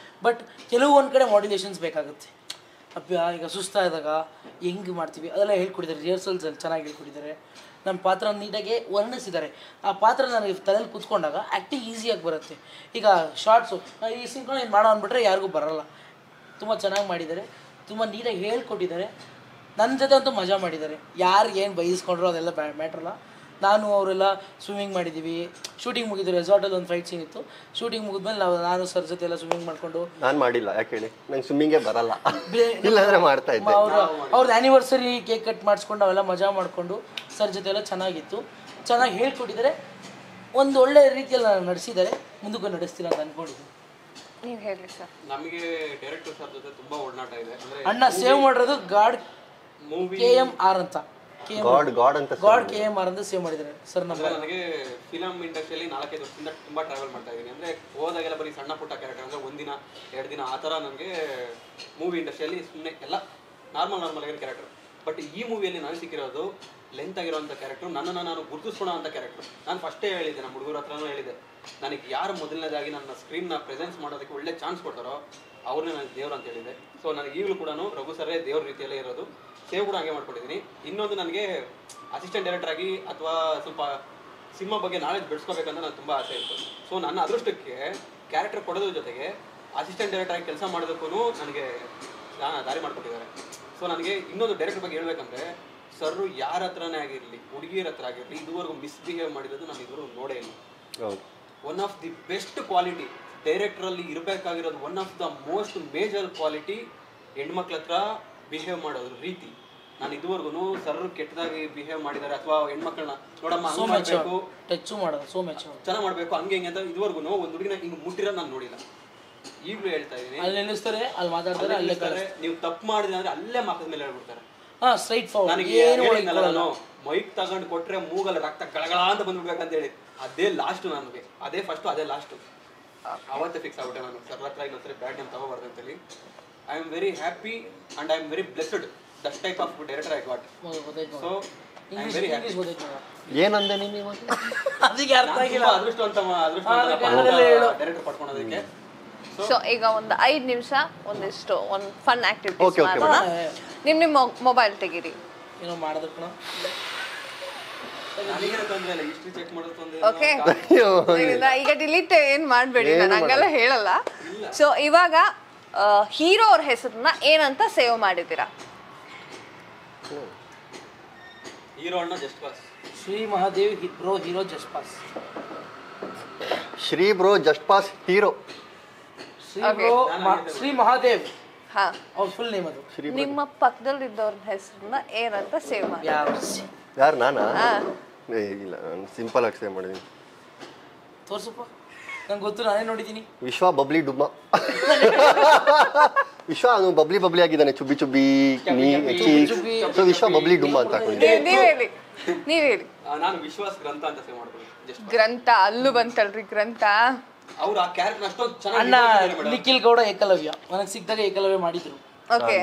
ಬಟ್ ಕೆಲವು ಒಂದು ಕಡೆ ಮಾಡ್ಯುಲೇಷನ್ಸ್ ಬೇಕಾಗುತ್ತೆ. ಈಗ ಸುಸ್ತಾದಾಗ ಹೆಂಗೆ ಮಾಡ್ತೀವಿ ಅದೆಲ್ಲ ಹೇಳ್ಕೊಟ್ಟಿದ್ದಾರೆ. ರಿಹರ್ಸಲ್ಸಲ್ಲಿ ಚೆನ್ನಾಗಿ ಹೇಳ್ಕೊಟ್ಟಿದ್ದಾರೆ. ನಮ್ಮ ಪಾತ್ರ ನೀಟಾಗಿ ವರ್ಣಿಸಿದ್ದಾರೆ. ಆ ಪಾತ್ರ ನನಗೆ ತಲೆಯಲ್ಲಿ ಕೂತ್ಕೊಂಡಾಗ ಆ್ಯಕ್ಟಿಂಗ್ ಈಸಿಯಾಗಿ ಬರುತ್ತೆ. ಈಗ ಶಾರ್ಟ್ಸು ಈ ಸಿಂಕ್ರೋ ಏನು ಮಾಡೋ ಅಂದ್ಬಿಟ್ರೆ ಯಾರಿಗೂ ಬರೋಲ್ಲ. ತುಂಬ ಚೆನ್ನಾಗಿ ಮಾಡಿದ್ದಾರೆ, ತುಂಬ ನೀಟಾಗಿ ಹೇಳ್ಕೊಟ್ಟಿದ್ದಾರೆ. ನನ್ನ ಜೊತೆ ಅಂತೂ ಮಜಾ ಮಾಡಿದ್ದಾರೆ. ಯಾರು ಏನು ಬೈಸ್ಕೊಂಡ್ರು ಅದೆಲ್ಲ ಮ್ಯಾಟ್ರಲ್ಲ. ನಾನು ಅವರೆಲ್ಲ ಸ್ವಿಮ್ಮಿಂಗ್ ಮಾಡಿದ್ದೀವಿ. ಶೂಟಿಂಗ್ ಮುಗಿದು ರೆಸಾರ್ಟಲ್ಲಿ ಒಂದು ಫೈಟ್ ಸೀನ್ ಇತ್ತು. ಶೂಟಿಂಗ್ ಮುಗಿದ್ಮೇಲೆ ನಾನು ಸರ್ ಜೊತೆ ಎಲ್ಲ ಸ್ವಿಮ್ಮಿಂಗ್ ಮಾಡಿಕೊಂಡು. ನಾನು ಮಾಡಿಲ್ಲ, ಯಾಕೆ ಹೇಳಿ, ನಂಗೆ ಸ್ವಿಮ್ಮಿಂಗೇ ಬರಲ್ಲ. ಇಲ್ಲಾಂದ್ರೆ ಮಾಡ್ತಾ ಇದ್ದೆ. ಅವ್ರದ್ದು ಆ್ಯನಿವರ್ಸರಿ ಕೇಕ್ ಕಟ್ ಮಾಡಿಸ್ಕೊಂಡು ಅವೆಲ್ಲ ಮಜಾ ಮಾಡಿಕೊಂಡು ಸರ್ ಜೊತೆ ಎಲ್ಲ ಚೆನ್ನಾಗಿತ್ತು. ಚೆನ್ನಾಗಿ ಹೇಳ್ಕೊಟ್ಟಿದ್ದಾರೆ. ಒಂದು ಒಳ್ಳೆ ರೀತಿಯಲ್ಲಿ ನಾನು ನಡೆಸಿದ್ದಾರೆ. ಮುಂದಕ್ಕೂ ನಡೆಸ್ತೀನಿ ಅಂತ ಅಂದ್ಕೊಂಡಿದ್ದೀನಿ. ನೀವು ಹೇಳಿ ಸರ್. ನಮಗೆ ಡೈರೆಕ್ಟರ್ ಸರ್ ಜೊತೆ ತುಂಬಾ ಒಡನಾಟ ಇದೆ. ಅಂದ್ರೆ ಅಣ್ಣ ಸೇವ್ ಮಾಡಿರೋದು ಗಾಡ್ ಮೂವಿ KMR ಅಂತ, ಗಾಡ್ ಅಂತ ಗಾಡ್ KMR ಅಂತ ಸೇವ್ ಮಾಡಿದ್ದಾರೆ ಸರ್. ನನಗೆ ಫಿಲಮ್ ಇಂಡಸ್ಟ್ರಿಯಲ್ಲಿ 4-5 ವರ್ಷದಿಂದ ತುಂಬಾ ಟ್ರಾವೆಲ್ ಮಾಡ್ತಾ ಇದ್ದೀನಿ. ಅಂದ್ರೆ ಹೋದಾಗೆಲ್ಲ ಬರೀ ಸಣ್ಣ ಪುಟ್ಟ ಕ್ಯಾರೆಕ್ಟರ್, ಅಂದ್ರೆ 1 ದಿನ 2 ದಿನ ಆ ಥರ ನನಗೆ ಮೂವಿ ಇಂಡಸ್ಟ್ರಿಯಲ್ಲಿ ಸುಮ್ಮನೆ ಎಲ್ಲ ನಾರ್ಮಲ್ ಆಗಿರೋ ಕ್ಯಾರೆಕ್ಟರ್. ಬಟ್ ಈ ಮೂವಿಯಲ್ಲಿ ನಾನು ಸಿಕ್ಕಿರೋದು ಲೆಂತ್ ಆಗಿರೋಂಥ ಕ್ಯಾರೆಕ್ಟರ್. ನನ್ನನ್ನು ನಾನು ಗುರುತಿಸ್ಕೊಳ್ಳೋ ಅಂಥ ಕ್ಯಾರೆಕ್ಟರ್. ನಾನು ಫಸ್ಟೇ ಹೇಳಿದ್ದೆ, ನಮ್ಮ ಹುಡುಗರ ಹತ್ರನೂ ಹೇಳಿದೆ, ನನಗೆ ಯಾರು ಮೊದಲನೇದಾಗಿ ನನ್ನ ಸ್ಕ್ರೀನ್ನ ಪ್ರೆಸೆನ್ಸ್ ಮಾಡೋದಕ್ಕೆ ಒಳ್ಳೆ ಚಾನ್ಸ್ ಕೊಡ್ತಾರೋ ಅವ್ರನ್ನೇ ನನಗೆ ದೇವ್ರು ಅಂತ ಹೇಳಿದೆ. ಸೊ ನನಗೆ ಈಗಲೂ ಕೂಡ ರಘು ಸರ್ರೇ ದೇವ್ರ ರೀತಿಯಲ್ಲೇ ಇರೋದು. ಸೇವ್ ಕೂಡ ಹಂಗೆ ಮಾಡ್ಕೊಟ್ಟಿದ್ದೀನಿ. ಇನ್ನೊಂದು, ನನಗೆ ಅಸಿಸ್ಟೆಂಟ್ ಡೈರೆಕ್ಟರ್ ಆಗಿ ಅಥವಾ ಸ್ವಲ್ಪ ಸಿನಿಮಾ ಬಗ್ಗೆ ನಾಲೆಜ್ ಬೆಳೆಸ್ಕೋಬೇಕಂತ ನನಗೆ ತುಂಬ ಆಸೆ ಇತ್ತು. ಸೊ ನನ್ನ ಅದೃಷ್ಟಕ್ಕೆ ಕ್ಯಾರೆಕ್ಟರ್ ಕೊಡೋದ್ರ ಜೊತೆಗೆ ಅಸಿಸ್ಟೆಂಟ್ ಡೈರೆಕ್ಟರ್ ಆಗಿ ಕೆಲಸ ಮಾಡೋದಕ್ಕೂ ನನಗೆ ದಾರಿ ಮಾಡಿಕೊಟ್ಟಿದ್ದಾರೆ. ಸೊ ನನಗೆ ಇನ್ನೊಂದು ಡೈರೆಕ್ಟರ್ ಬಗ್ಗೆ ಹೇಳ್ಬೇಕಂದ್ರೆ, ಸರ್ರು ಯಾರ ಹತ್ರನೇ ಆಗಿರಲಿ, ಹುಡುಗಿಯರ ಹತ್ರ ಆಗಿರಲಿ, ಇದುವರೆಗೂ ಮಿಸ್ಬಿಹೇವ್ ಮಾಡಿರೋದು ನಾನು ಇದುವರೆಗೂ ನೋಡೇ ಇಲ್ಲ. One of the best quality ಡೈರೆಕ್ಟ್ರಲ್ಲಿ ಇರಬೇಕಾಗಿರೋದು, one of the most major quality ಹೆಣ್ಮಕ್ಳ ಹತ್ರ ಬಿಹೇವ್ ಮಾಡೋದು ರೀತಿ. ನಾನು ಇದುವರೆಗೂ ಸರ್ರು ಕೆಟ್ಟದಾಗಿ ಬಿಹೇವ್ ಮಾಡಿದ್ದಾರೆ ಅಥವಾ ಹೆಣ್ಮಕ್ಳನ್ನ ನೋಡಮ್ಮ ಮಾಡಬೇಕು, ಟಚ್ ಮಾಡೋದು ಚೆನ್ನಾಗಿ ಮಾಡಬೇಕು, ಹಂಗೆ ಹಿಂಗೆ ಅಂತ ಇದುವರೆಗೂ ಒಂದು ಹುಡುಗಿನ ಹಿಂಗೆ ಮುಟ್ಟಿರೋದು ನಾನು ನೋಡಿಲ್ಲ. ಈಗಲೂ ಹೇಳ್ತಾ ಇದ್ದೀನಿ, ಅಲ್ಲಿ ನಿಲ್ಲಿಸ್ತಾರೆ, ಅಲ್ಲಿ ಮಾತಾಡ್ತಾರೆ, ಅಲ್ಲೇ ನೀವು ತಪ್ಪು ಮಾಡಿದ್ರೆ ಅಂದ್ರೆ ಅಲ್ಲೇ ಮಕ್ಕದ ಮೇಲೆ ಹೇಳ್ಬಿಡ್ತಾರೆ. Straight forward. ನಾನು ಮೈಕ್ ತಗೊಂಡು ಕೊಟ್ರೆ ಮೂಗಲ್ಲಿ ರಕ್ತ ಗಳಗಳ ಅಂತ ಬಂದ್ಬಿಡ್ಬೇಕಂತ ಹೇಳಿ ಅದೇ ಲಾಸ್ಟ್. ನನಗೆ ಅದೇ ಫಸ್ಟ್ ಅದೇ ಲಾಸ್ಟ್. ಅವತ್ತೇ ಫಿಕ್ಸ್ ಆಗ್ಬಿಟ್ಟೆ ನಾನು ಸರ್ ಹತ್ರ ಇನ್ನೊಂದ್ಸರಿ ಬ್ಯಾಡ್ ನೇಮ್ ತಗೋಬಾರ್ದು ಅಂತೇಳಿ. I am very happy and I am very blessed that type of director I got. So I am very happy. ಏನಂದೆ ನೀನು ಅದಕ್ಕೆ ಅರ್ಥ ಆಗಿಲ್ಲ. ಅದೃಷ್ಟ ಡೈರೆಕ್ಟರ್ ಪಡ್ಕೊಳೋದಕ್ಕೆ. ಸೊ ಈಗ ಒಂದು 5 ನಿಮಿಷ ಒಂದು ಫನ್ ಆಕ್ಟಿವಿಟೀಸ್ ಮಾಡೋಣ. ನಿಮ್ಮ ಮೊಬೈಲ್ ತೆಗೀರಿ. ಏನೋ ಮಾಡೋದಕ್ಕೆ ನನಗೇನು ತೊಂದರೆ ಇಲ್ಲ, ಹಿಸ್ಟ್ರಿ ಚೆಕ್ ಮಾಡೋದು ತೊಂದರೆ ಓಕೆ ಈಗ ಡಿಲೀಟ್ ಏನ್ ಮಾಡ್ಬೇಡಿ, ನಾನು ಹಂಗೆಲ್ಲ ಹೇಳಲ್ಲ. ಸೊ ಇವಾಗ ಹೀರೋ ಅವ್ರ ಹೆಸರನ್ನ ಏನಂತ ಸೇವ್ ಮಾಡಿದ್ದೀರಾ? ಹೀರೋ ಅಣ್ಣ just pass. Shri Mahadev bro hero just pass. Shri bro just pass hero. Shri Mahadev ಹಾ, ಅವ್ರ ಫುಲ್ ನೇಮ್ ಅದು. ನಿಮ್ಮ ಪಕ್ಕದಲ್ಲಿ ಇದ್ದವ್ರ ಹೆಸರನ್ನ ಏನಂತ ಸೇವ್ ಮಾಡಿ. ಯಾರು ನಾನಾ? ಇಲ್ಲ, ನಾನು ಸಿಂಪಲ್ ಆಗಿ ಸೇವ್ ಮಾಡಿದ್ದೀನಿ. ತೋರ್ಸಪ್ಪ, ನಂಗೆ ಗೊತ್ತು, ನಾನೇ ನೋಡಿದ್ದೀನಿ. ವಿಶ್ವ ಬಬ್ಲಿ ಡುಮ್ಮ. ವಿಶ್ವ ಅವನು ಬಬ್ಲಿ ಬಬ್ಲಿ ಆಗಿದ್ದಾನೆ, ಚುಬ್ಬಿ ಚುಬ್ಬಿ ಸೊ ವಿಶ್ವ ಬಬ್ಲಿ ಡುಮ್ಮ ಅಂತ ಹಾಕೊಂಡಿದ್ದೀನಿ. ನೀವ್ ಹೇಳಿ. ನಾನು ವಿಶ್ವಾಸ್ ಗ್ರಂಥ ಅಂತ ಸೇವ್ ಮಾಡ್ತೀನಿ. ಜಸ್ಟ್ ಗ್ರಂಥ ಅಲ್ಲೂ ಬಂತಲ್ರಿ ಗ್ರಂಥ. ಅವ್ರು ಆ ಕ್ಯಾರೆಕ್ಟರ್ ಅಷ್ಟೊಂದು ಅಣ್ಣ ಚೆನ್ನಾಗಿ ನಿಖಿಲ್ ಗೌಡ ಏಕಲವ್ಯ ನನಗೆ ಸಿಕ್ಕಿದಾಗ ಏಕಲವ್ಯ ಮಾಡಿದ್ರು. ಓಕೆ,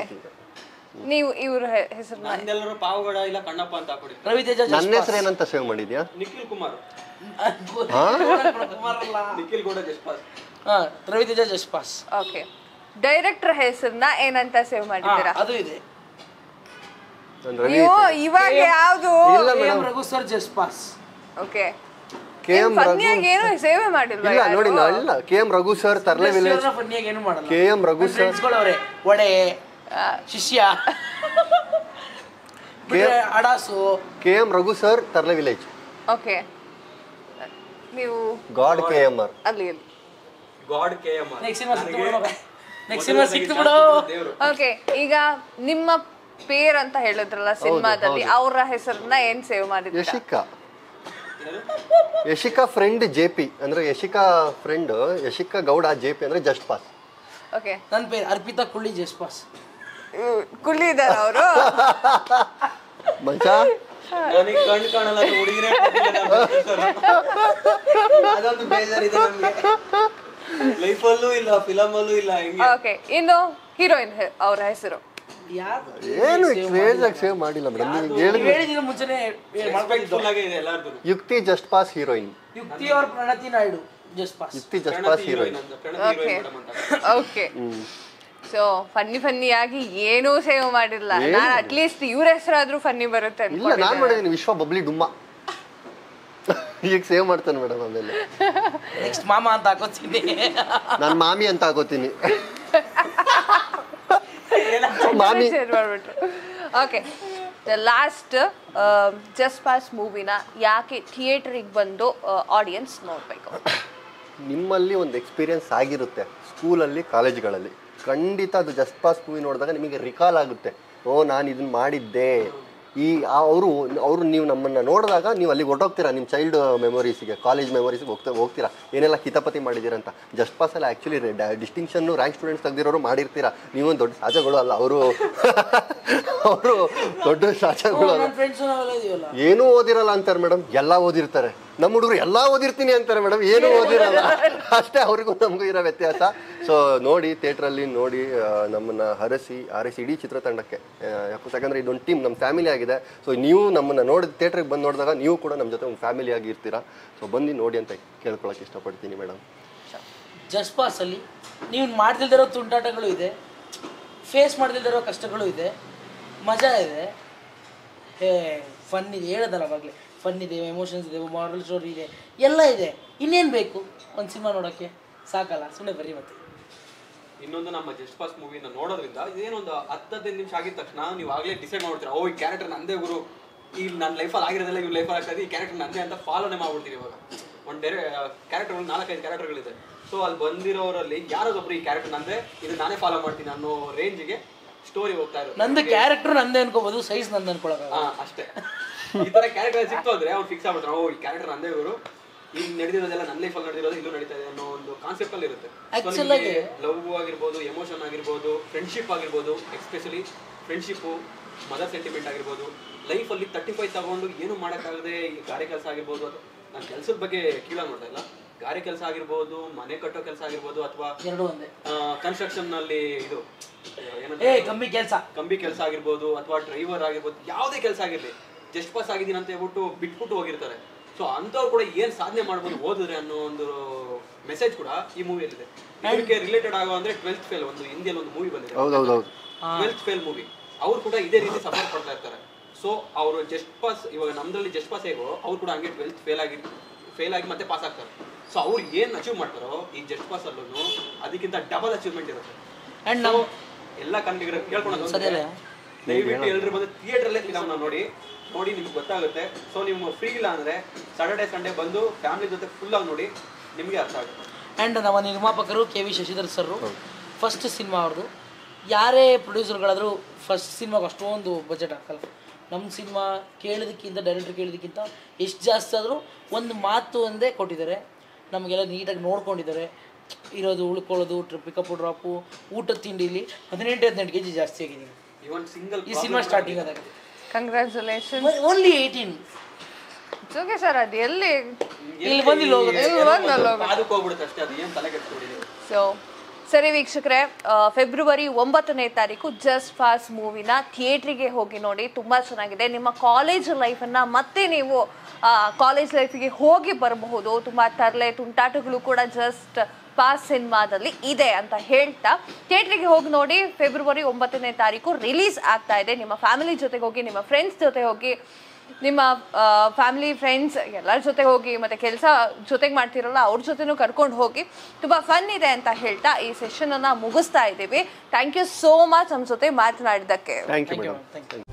ನೀವು ಇವ್ರ ಹೆಸರನ್ನ ನಂದೆಲ್ಲರೂ ಪಾವಗಡ ಇಲ್ಲ ಕಣ್ಣಪ್ಪ ಅಂತ ಹಾಕೊಂಡಿದ್ರು. ರವಿತೇಜ ನನ್ನ ಹೆಸರು ಏನಂತ ಸೇವ್ ಮಾಡಿದ್ಯಾ? Nikhil Kumar. Nikhil Gowda just pass. Raviteja just pass. Okay, director ಹೆಸರನ್ನ ಏನಂತ ಸೇವ್ ಮಾಡಿದ್ದೀರಾ? ಅದು ಇದೆ. ನೀವು ಇವಾಗ ಯಾವ್ದು? ಇಲ್ಲ KM madam, Raghu sir just pass. Okay, KM ಫನ್ನಿಯಾಗಿ ಏನು ಸೇವೆ ಮಾಡಿಲ್ವಾ? ಇಲ್ಲ ನೋಡಿ, ಇಲ್ಲ KM ರಘು ಸರ್ ತರ್ಲೆ ವಿಲೇಜ್. ಫನ್ನಿಯಾಗಿ ಏನು ಮಾಡಲ್ಲ. KM ರಘು ಸರ್ ಫ್ರೆಂಡ್ಸ್ಗಳವ್ರೆ, ಒಡೆ ಶಿಷ್ಯ ಅಡಾಸು. KM ರಘು ಸರ್ ತರ್ಲೆ ವಿಲೇಜ್. ಓಕೆ, ನೀವು ಗಾಡ್ KMR. ಅಲ್ಲಿ ಗಾಡ್ KMR. ನೆಕ್ಸ್ಟ್ ಸಿನಿಮಾ ಸಿಕ್ತು ಬಿಡು. ಓಕೆ, ಈಗ ನಿಮ್ಮ ಪೇರ್ ಅಂತ ಹೇಳಿದ್ರಲ್ಲ ಸಿನಿಮಾದಲ್ಲಿ, ಅವರ ಹೆಸರನ್ನ ಏನ್ ಸೇವ್ ಮಾಡಿದ್ದೀರಾ? ಯಶಿಕಾ. ಯಶಿಕಾ ಫ್ರೆಂಡ್ JP ಅಂದ್ರೆ ಯಶಿಕಾ ಫ್ರೆಂಡ್ ಯಶಿಕಾ ಗೌಡ JP ಅಂದ್ರೆ ಜಸ್ಟ್ ಪಾಸ್. ಓಕೆ, ನನ್ನ ಪೇರು ಅರ್ಪಿತಾ ಕುಳ್ಳಿ ಜಸ್ಟ್ ಪಾಸ್. ಕುಳ್ಳಿ ಇದಾರ ಅವರು? ಮಂಚ ನನಗೆ ಕಣ್ಣು ಕಾಣಲ್ಲ, ಹುಡುಗಿನೇ ಅದೊಂದು ಬೇಜಾರಿದೆ ನಮ್ಗೆ. ಲೈಫಲ್ಲೂ ಇಲ್ಲ, ಫಿಲಮಲ್ಲೂ ಇಲ್ಲ. ಹೆಂಗೆ? ಓಕೆ, ಇನ್ನು ಹೀರೋಯಿನ್ ಅವ್ರ ಹೆಸರು ಏನು ಕ್ರೇಜ್ ಆಗಿ ಸೇವ್ ಮಾಡಿಲ್ಲ ಮೇಡಮ್. ನೀವು ಹೇಳಿದ್ರೆ ಹೇಳಿದಿನ ಮುಂಚೆನೆ Respectful ಆಗೇ ಇದೆ ಎಲ್ಲಾರ್ದು. ಯುಕ್ತಿ ಜಸ್ಟ್ ಪಾಸ್ ಹೀರೋಯಿನ್. ಯುಕ್ತಿ ಅವ್ರ Pranati Naidu just pass. Yukti just pass heroine. Okay okay. So ಫನ್ನಿಯಾಗಿ ಏನೂ ಸೇವ್ ಮಾಡಿಲ್ಲ. ನಾನು ಅಟ್ಲೀಸ್ಟ್ ಇವ್ರ ಹೆಸರಾದ್ರೂ ಫನ್ನಿ ಬರುತ್ತೆ ಇಲ್ಲ, ನಾನು ಮಾಡಿದ್ದೀನಿ ವಿಶ್ವ ಬಬ್ಲಿ ಡುಮ್ಮ. ಈಗ ಸೇವ್ ಮಾಡ್ತಾನೆ ಮೇಡಮ್. ಆಮೇಲೆ ನೆಕ್ಸ್ಟ್ ಮಾಮ ಅಂತ ಹಾಕೋತೀನಿ. ನಾನು ಮಾಮಿ ಅಂತ ಹಾಕೋತೀನಿ. ಮಾಮಿ ಮಾಡ್ಬಿಟ್ರು. Okay, the last just pass ಮೂವಿನ ಯಾಕೆ ಥಿಯೇಟರಿಗೆ ಬಂದು ಆಡಿಯನ್ಸ್ ನೋಡಬೇಕು? ನಿಮ್ಮಲ್ಲಿ ಒಂದು ಎಕ್ಸ್ಪೀರಿಯನ್ಸ್ ಆಗಿರುತ್ತೆ ಸ್ಕೂಲಲ್ಲಿ, ಕಾಲೇಜ್ಗಳಲ್ಲಿ. ಖಂಡಿತ ಅದು ಜಸ್ಟ್ ಪಾಸ್ ಮೂವಿ ನೋಡಿದಾಗ ನಿಮಗೆ ರಿಕಾಲ್ ಆಗುತ್ತೆ. ಓ, ನಾನು ಇದನ್ನ ಮಾಡಿದ್ದೆ. ಅವರು ನೀವು ನಮ್ಮನ್ನು ನೋಡಿದಾಗ ನೀವು ಅಲ್ಲಿಗೆ ಹೊರಟೋಗ್ತೀರಾ, ನಿಮ್ಮ ಚೈಲ್ಡ್ ಮೆಮೊರೀಸಿಗೆ, ಕಾಲೇಜ್ ಮೆಮೊರೀಸಿಗೆ ಹೋಗ್ತೀರಾ, ಏನೆಲ್ಲ ಕಿತಾಪತಿ ಮಾಡಿದ್ದೀರಂತ. ಜಸ್ಟ್ ಪಾಸಲ್ಲಿ ಆ್ಯಕ್ಚುಲಿ ಡಿಸ್ಟಿಂಕ್ಷನ್ನು ರ್ಯಾಂಕ್ ಸ್ಟೂಡೆಂಟ್ಸ್ ತೆಗೆದಿರೋರು ಮಾಡಿರ್ತೀರಾ. ನೀವೊಂದು ದೊಡ್ಡ ಸಾಚಗಳು ಅಲ್ಲ, ಅವರು ದೊಡ್ಡ ಸಾಚಗಳು ಅಲ್ಲ. ಏನೂ ಓದಿರಲ್ಲ ಅಂತಾರೆ ಮೇಡಮ್, ಎಲ್ಲ ಓದಿರ್ತಾರೆ. ನಮ್ಮ ಹುಡುಗರು ಎಲ್ಲ ಓದಿರ್ತೀನಿ ಅಂತಾರೆ ಮೇಡಮ್, ಏನೂ ಓದಿರಲ್ಲ. ಅಷ್ಟೇ ಅವ್ರಿಗೂ ನಮಗೂ ಇರೋ ವ್ಯತ್ಯಾಸ. ಸೊ ನೋಡಿ, ಥಿಯೇಟ್ರಲ್ಲಿ ನೋಡಿ, ನಮ್ಮನ್ನು ಆರೈಸಿ ಇಡೀ ಚಿತ್ರತಂಡಕ್ಕೆ. ಯಾಕಂದರೆ ಇದೊಂದು ಟೀಮ್, ನಮ್ಮ ಫ್ಯಾಮಿಲಿ ಆಗಿದೆ. ಸೊ ನೀವು ನಮ್ಮನ್ನು ಥಿಯೇಟ್ರಿಗೆ ಬಂದು ನೋಡಿದಾಗ ನೀವು ಕೂಡ ನಮ್ಮ ಜೊತೆ ಒಂದು ಫ್ಯಾಮಿಲಿ ಆಗಿ ಇರ್ತೀರಾ. ಸೊ ಬಂದು ನೋಡಿ ಅಂತ ಕೇಳ್ಕೊಳಕ್ಕೆ ಇಷ್ಟಪಡ್ತೀನಿ ಮೇಡಮ್. ಜಸ್ಟ್ ಪಾಸಲ್ಲಿ ನೀವು ಮಾಡ್ದಿಲ್ದಿರೋ ತುಂಟಾಟಗಳು ಇದೆ, ಫೇಸ್ ಮಾಡ್ದಿಲ್ದಿರೋ ಕಷ್ಟಗಳು ಇದೆ, ಮಜಾ ಇದೆ, ಫನ್ ಇದೆ. ಹೇಳೋದಲ್ಲ ಅವಾಗಲೇ, ಫನ್ ಇದೆ, ಎಮೋಷನ್ಸ್ ಇದೆ, ಮಾರಲ್ ಸ್ಟೋರಿ ಇದೆ, ಎಲ್ಲ ಇದೆ. ಇನ್ನೇನು ಬೇಕು ಒಂದು ಸಿನಿಮಾ ನೋಡೋಕ್ಕೆ? ಸಾಕಲ್ಲ, ಸುಮ್ಮನೆ ಬರೀ. ಮತ್ತೆ ಇನ್ನೊಂದು, ನಮ್ಮ ಜಸ್ಟ್ ಪಾಸ್ ಮೂವಿನ ನೋಡೋದ್ರಿಂದ ಇದೇನೊಂದು 10-15 ನಿಮಿಷ ಆಗಿದ ತಕ್ಷಣ ನೀವು ಆಗಲೇ ಡಿಸೈಡ್ ಮಾಡ್ತೀರಾ, ಓ ಈ ಕ್ಯಾರೆಕ್ಟರ್ ನಂದೇ ಗುರು, ಈ ನನ್ನ ಲೈಫಲ್ಲಿ ಆಗಿರೋದೆಲ್ಲ ಇವ್ರ ಲೈಫಲ್ಲಿ ಆಗ್ತದೆ, ಈ ಕ್ಯಾರೆಕ್ಟರ್ ನಂದೇ ಅಂತ ಫಾಲೋನೇ ಮಾಡ್ಬಿಡ್ತೀವಿ. ಇವಾಗ ಒಂದು ಕ್ಯಾರೆಕ್ಟರ್ಗಳು 4-5 ಕ್ಯಾರೆಕ್ಟರ್ಗಳಿದೆ. ಸೊ ಅಲ್ಲಿ ಬಂದಿರೋರಲ್ಲಿ ಯಾರೋದೊಬ್ರು ಈ ಕ್ಯಾರೆಕ್ಟರ್ ನಂದೇ, ಇದು ನಾನೇ ಫಾಲೋ ಮಾಡ್ತೀನಿ ಅನ್ನೋ ರೇಂಜಿಗೆ ಸ್ಟೋರಿ ಹೋಗ್ತಾ ಇರೋದು. ನಂದು ಕ್ಯಾರೆಕ್ಟರ್ ನಂದೇ ಅನ್ಕೋಬಹುದು, ಸೈಜ್ ನಂದು ಅನ್ಕೊಳಕ ಅಷ್ಟೇ. ಈ ತರ ಕ್ಯಾರೆಕ್ಟರ್ ಸಿಕ್ತು ಅಂದ್ರೆ ಅವ್ರು ಫಿಕ್ಸ್ ಆಗ್ಬಿಟ್ರೆ, ಓ ಈ ಕ್ಯಾರೆಕ್ಟರ್ ನಂದೇ ಇವರು, ಈಗ ನಡೆದಿರೋದೆಲ್ಲ ನನ್ನ ಲೈಫಲ್ಲಿ ನಡೆದಿರೋದು ಇಲ್ಲೂ ನಡೀತಾ ಇದೆ ಅನ್ನೋ ಒಂದು ಕಾನ್ಸೆಪ್ಟ್ ಅಲ್ಲಿ ಇರುತ್ತೆ. ಲವ್ ಆಗಿರ್ಬೋದು, ಎಮೋಷನ್ ಆಗಿರ್ಬೋದು, ಫ್ರೆಂಡ್ಶಿಪ್ ಆಗಿರ್ಬೋದು, ಎಸ್ಪೆಷಲಿ ಫ್ರೆಂಡ್ಶಿಪ್ಪು, ಮದರ್ ಸೆಂಟಿಮೆಂಟ್ ಆಗಿರ್ಬೋದು, ಲೈಫಲ್ಲಿ 35 ತಗೊಂಡು ಏನು ಮಾಡೋಕ್ಕಾಗದೆ ಈ ಗಾರೆ ಕೆಲಸ ಆಗಿರ್ಬೋದು, ಅದು ನಾನು ಕೆಲಸದ ಬಗ್ಗೆ ಕೀಳಾಗಿ ನೋಡ್ತಾ ಇಲ್ಲ, ಗಾರೆ ಕೆಲಸ ಆಗಿರ್ಬೋದು, ಮನೆ ಕಟ್ಟೋ ಕೆಲಸ ಆಗಿರ್ಬೋದು, ಅಥವಾ ಕನ್ಸ್ಟ್ರಕ್ಷನ್ ನಲ್ಲಿ ಇದು ಕಂಬಿ ಕೆಲಸ ಆಗಿರ್ಬೋದು, ಅಥವಾ ಡ್ರೈವರ್ ಆಗಿರ್ಬೋದು, ಯಾವುದೇ ಕೆಲಸ ಆಗಿರ್ಲಿ, ಜಸ್ಟ್ ಪಾಸ್ ಆಗಿದ್ದೀನಿ ಅಂತ ಹೇಳ್ಬಿಟ್ಟು ಬಿಟ್ಬಿಟ್ಟು ಹೋಗಿರ್ತಾರೆ. ಸೊ ಅಂಥವ್ರು ಕೂಡ ಏನ್ ಸಾಧನೆ ಮಾಡ್ಬೋದು ಓದಿದ್ರೆ ಅನ್ನೋ ಒಂದು ಮೆಸೇಜ್ ಕೂಡ ಈ ಮೂವಿಯಲ್ಲಿದೆ. ಇದಕ್ಕೆ ರಿಲೇಟೆಡ್ ಆಗೋ ಅಂದ್ರೆ 12th ಫೇಲ್, ಒಂದು ಹಿಂದಿಯಲ್ಲಿ ಒಂದು ಮೂವಿ ಬಂದಿದೆ, 12th ಫೇಲ್ ಮೂವಿ. ಅವ್ರು ಕೂಡ ಇದೇ ರೀತಿ ಸಫರ್ ಪಡ್ತಾ ಇರ್ತಾರೆ. ಸೊ ಅವರು ಜಸ್ಟ್ ಪಾಸ್, ಇವಾಗ ನಮ್ದ್ರಲ್ಲಿ ಜಸ್ಟ್ ಪಾಸ್ ಹೇಗೋ ಅವ್ರು ಕೂಡ ಹಂಗೆ 12th ಫೇಲ್ ಆಗಿ ಮತ್ತೆ ಪಾಸ್ ಆಗ್ತಾರೆ. ಸೊ ಅವ್ರು ಏನು ಅಚೀವ್ ಮಾಡ್ತಾರೋ ಈ ಜಸ್ಟ್ ಪಾಸ್ ಅಲ್ಲೂ ಅದಕ್ಕಿಂತ ಡಬಲ್ ಅಚೀವ್ಮೆಂಟ್ ಇರುತ್ತೆ. ಆ್ಯಂಡ್ ನಾವು ಎಲ್ಲ ಕನ್ನಡಿಗರು ಕೇಳ್ಕೊಂಡು ದಯವಿಟ್ಟು ಎಲ್ಲರೂ ಬಂದು ಥಿಯೇಟ್ರಲ್ಲೇ ಫಿಲಮ್ನ ನೋಡಿ ನಿಮ್ಗೆ ಗೊತ್ತಾಗುತ್ತೆ. ಸೊ ನೀವು ಫ್ರೀ ಇಲ್ಲ ಅಂದರೆ ಸಾಟರ್ಡೆ ಸಂಡೇ ಬಂದು ಫ್ಯಾಮಿಲಿ ಜೊತೆ ಫುಲ್ಲಾಗಿ ನೋಡಿ, ನಿಮಗೆ ಅರ್ಥ ಆಗುತ್ತೆ. ಆ್ಯಂಡ್ ನಮ್ಮ ನಿರ್ಮಾಪಕರು KV Shashidhar sir, first cinema ಅವ್ರದ್ದು. ಯಾರೇ ಪ್ರೊಡ್ಯೂಸರ್ಗಳಾದರೂ ಫಸ್ಟ್ ಸಿನಿಮಾಗೆ ಅಷ್ಟೊಂದು ಬಜೆಟ್ ಹಾಕಲ್ಲ. ನಮ್ಮ ಸಿನಿಮಾ ಕೇಳೋದಕ್ಕಿಂತ ಡೈರೆಕ್ಟ್ರ್ ಕೇಳೋದಕ್ಕಿಂತ ಎಷ್ಟು ಜಾಸ್ತಿ ಆದರೂ ಒಂದು ಮಾತು ಒಂದೇ ಕೊಟ್ಟಿದ್ದಾರೆ. ನಮಗೆಲ್ಲ ನೀಟಾಗಿ ನೋಡ್ಕೊಂಡಿದ್ದಾರೆ. ಇರೋದು ಉಳ್ಕೊಳ್ಳೋದು, ಪಿಕಪ್ ಡ್ರಾಪು, ಊಟದ ತಿಂಡಿಲಿ 18 kg ಜಾಸ್ತಿ ಆಗಿದ್ದೀನಿ ಈ ಸಿನಿಮಾ ಸ್ಟಾರ್ಟಿಂಗ್ ಆದಾಗ. ಕಂಗ್ರ್ಯಾಚುಲೇಷನ್. ಓನ್ಲಿ 18. ಓಕೆ ಸರ್, ಅದು ಎಲ್ಲಿ ಇಲ್ಲಿ ಬಂದು ಅದಕ್ಕೆ ಹೋಗ್ಬಿಡುತ್ತೆ ಅಷ್ಟೇ, ಅದು ಏನು ತಲೆ ಕೆಡಿಸ್ಕೊಂಡಿದ್ದೀವಿ. ಸೊ ಸರಿ ವೀಕ್ಷಕರೇ, ಫೆಬ್ರವರಿ 9ನೇ ತಾರೀಕು ಜಸ್ಟ್ ಪಾಸ್ ಮೂವಿನ ಥಿಯೇಟ್ರಿಗೆ ಹೋಗಿ ನೋಡಿ. ತುಂಬ ಚೆನ್ನಾಗಿದೆ. ನಿಮ್ಮ ಕಾಲೇಜ್ ಲೈಫನ್ನು ಮತ್ತೆ ನೀವು ಕಾಲೇಜ್ ಲೈಫಿಗೆ ಹೋಗಿ ಬರಬಹುದು. ತುಂಬ ತರಲೆ ತುಂಟಾಟಗಳು ಕೂಡ ಜಸ್ಟ್ ಪಾಸ್ ಸಿನಿಮಾದಲ್ಲಿ ಇದೆ ಅಂತ ಹೇಳ್ತಾ ಥಿಯೇಟ್ರಿಗೆ ಹೋಗಿ ನೋಡಿ. ಫೆಬ್ರವರಿ 9ನೇ ತಾರೀಕು ರಿಲೀಸ್ ಆಗ್ತಾ ಇದೆ. ನಿಮ್ಮ ಫ್ಯಾಮಿಲಿ ಜೊತೆಗೆ ಹೋಗಿ, ನಿಮ್ಮ ಫ್ರೆಂಡ್ಸ್ ಜೊತೆ ಹೋಗಿ, ನಿಮ್ಮ ಫ್ಯಾಮಿಲಿ ಫ್ರೆಂಡ್ಸ್ ಎಲ್ಲರ ಜೊತೆ ಹೋಗಿ, ಮತ್ತು ಕೆಲಸ ಜೊತೆಗೆ ಮಾಡ್ತಿರಲ್ಲ ಅವ್ರ ಜೊತೆನೂ ಕರ್ಕೊಂಡು ಹೋಗಿ. ತುಂಬ ಫನ್ ಇದೆ ಅಂತ ಹೇಳ್ತಾ ಈ ಸೆಷನನ್ನು ಮುಗಿಸ್ತಾ ಇದ್ದೀವಿ. ಥ್ಯಾಂಕ್ ಯು ಸೋ ಮಚ್ ನಮ್ಮ ಜೊತೆ ಮಾತನಾಡಿದ್ದಕ್ಕೆ. Thank you madam.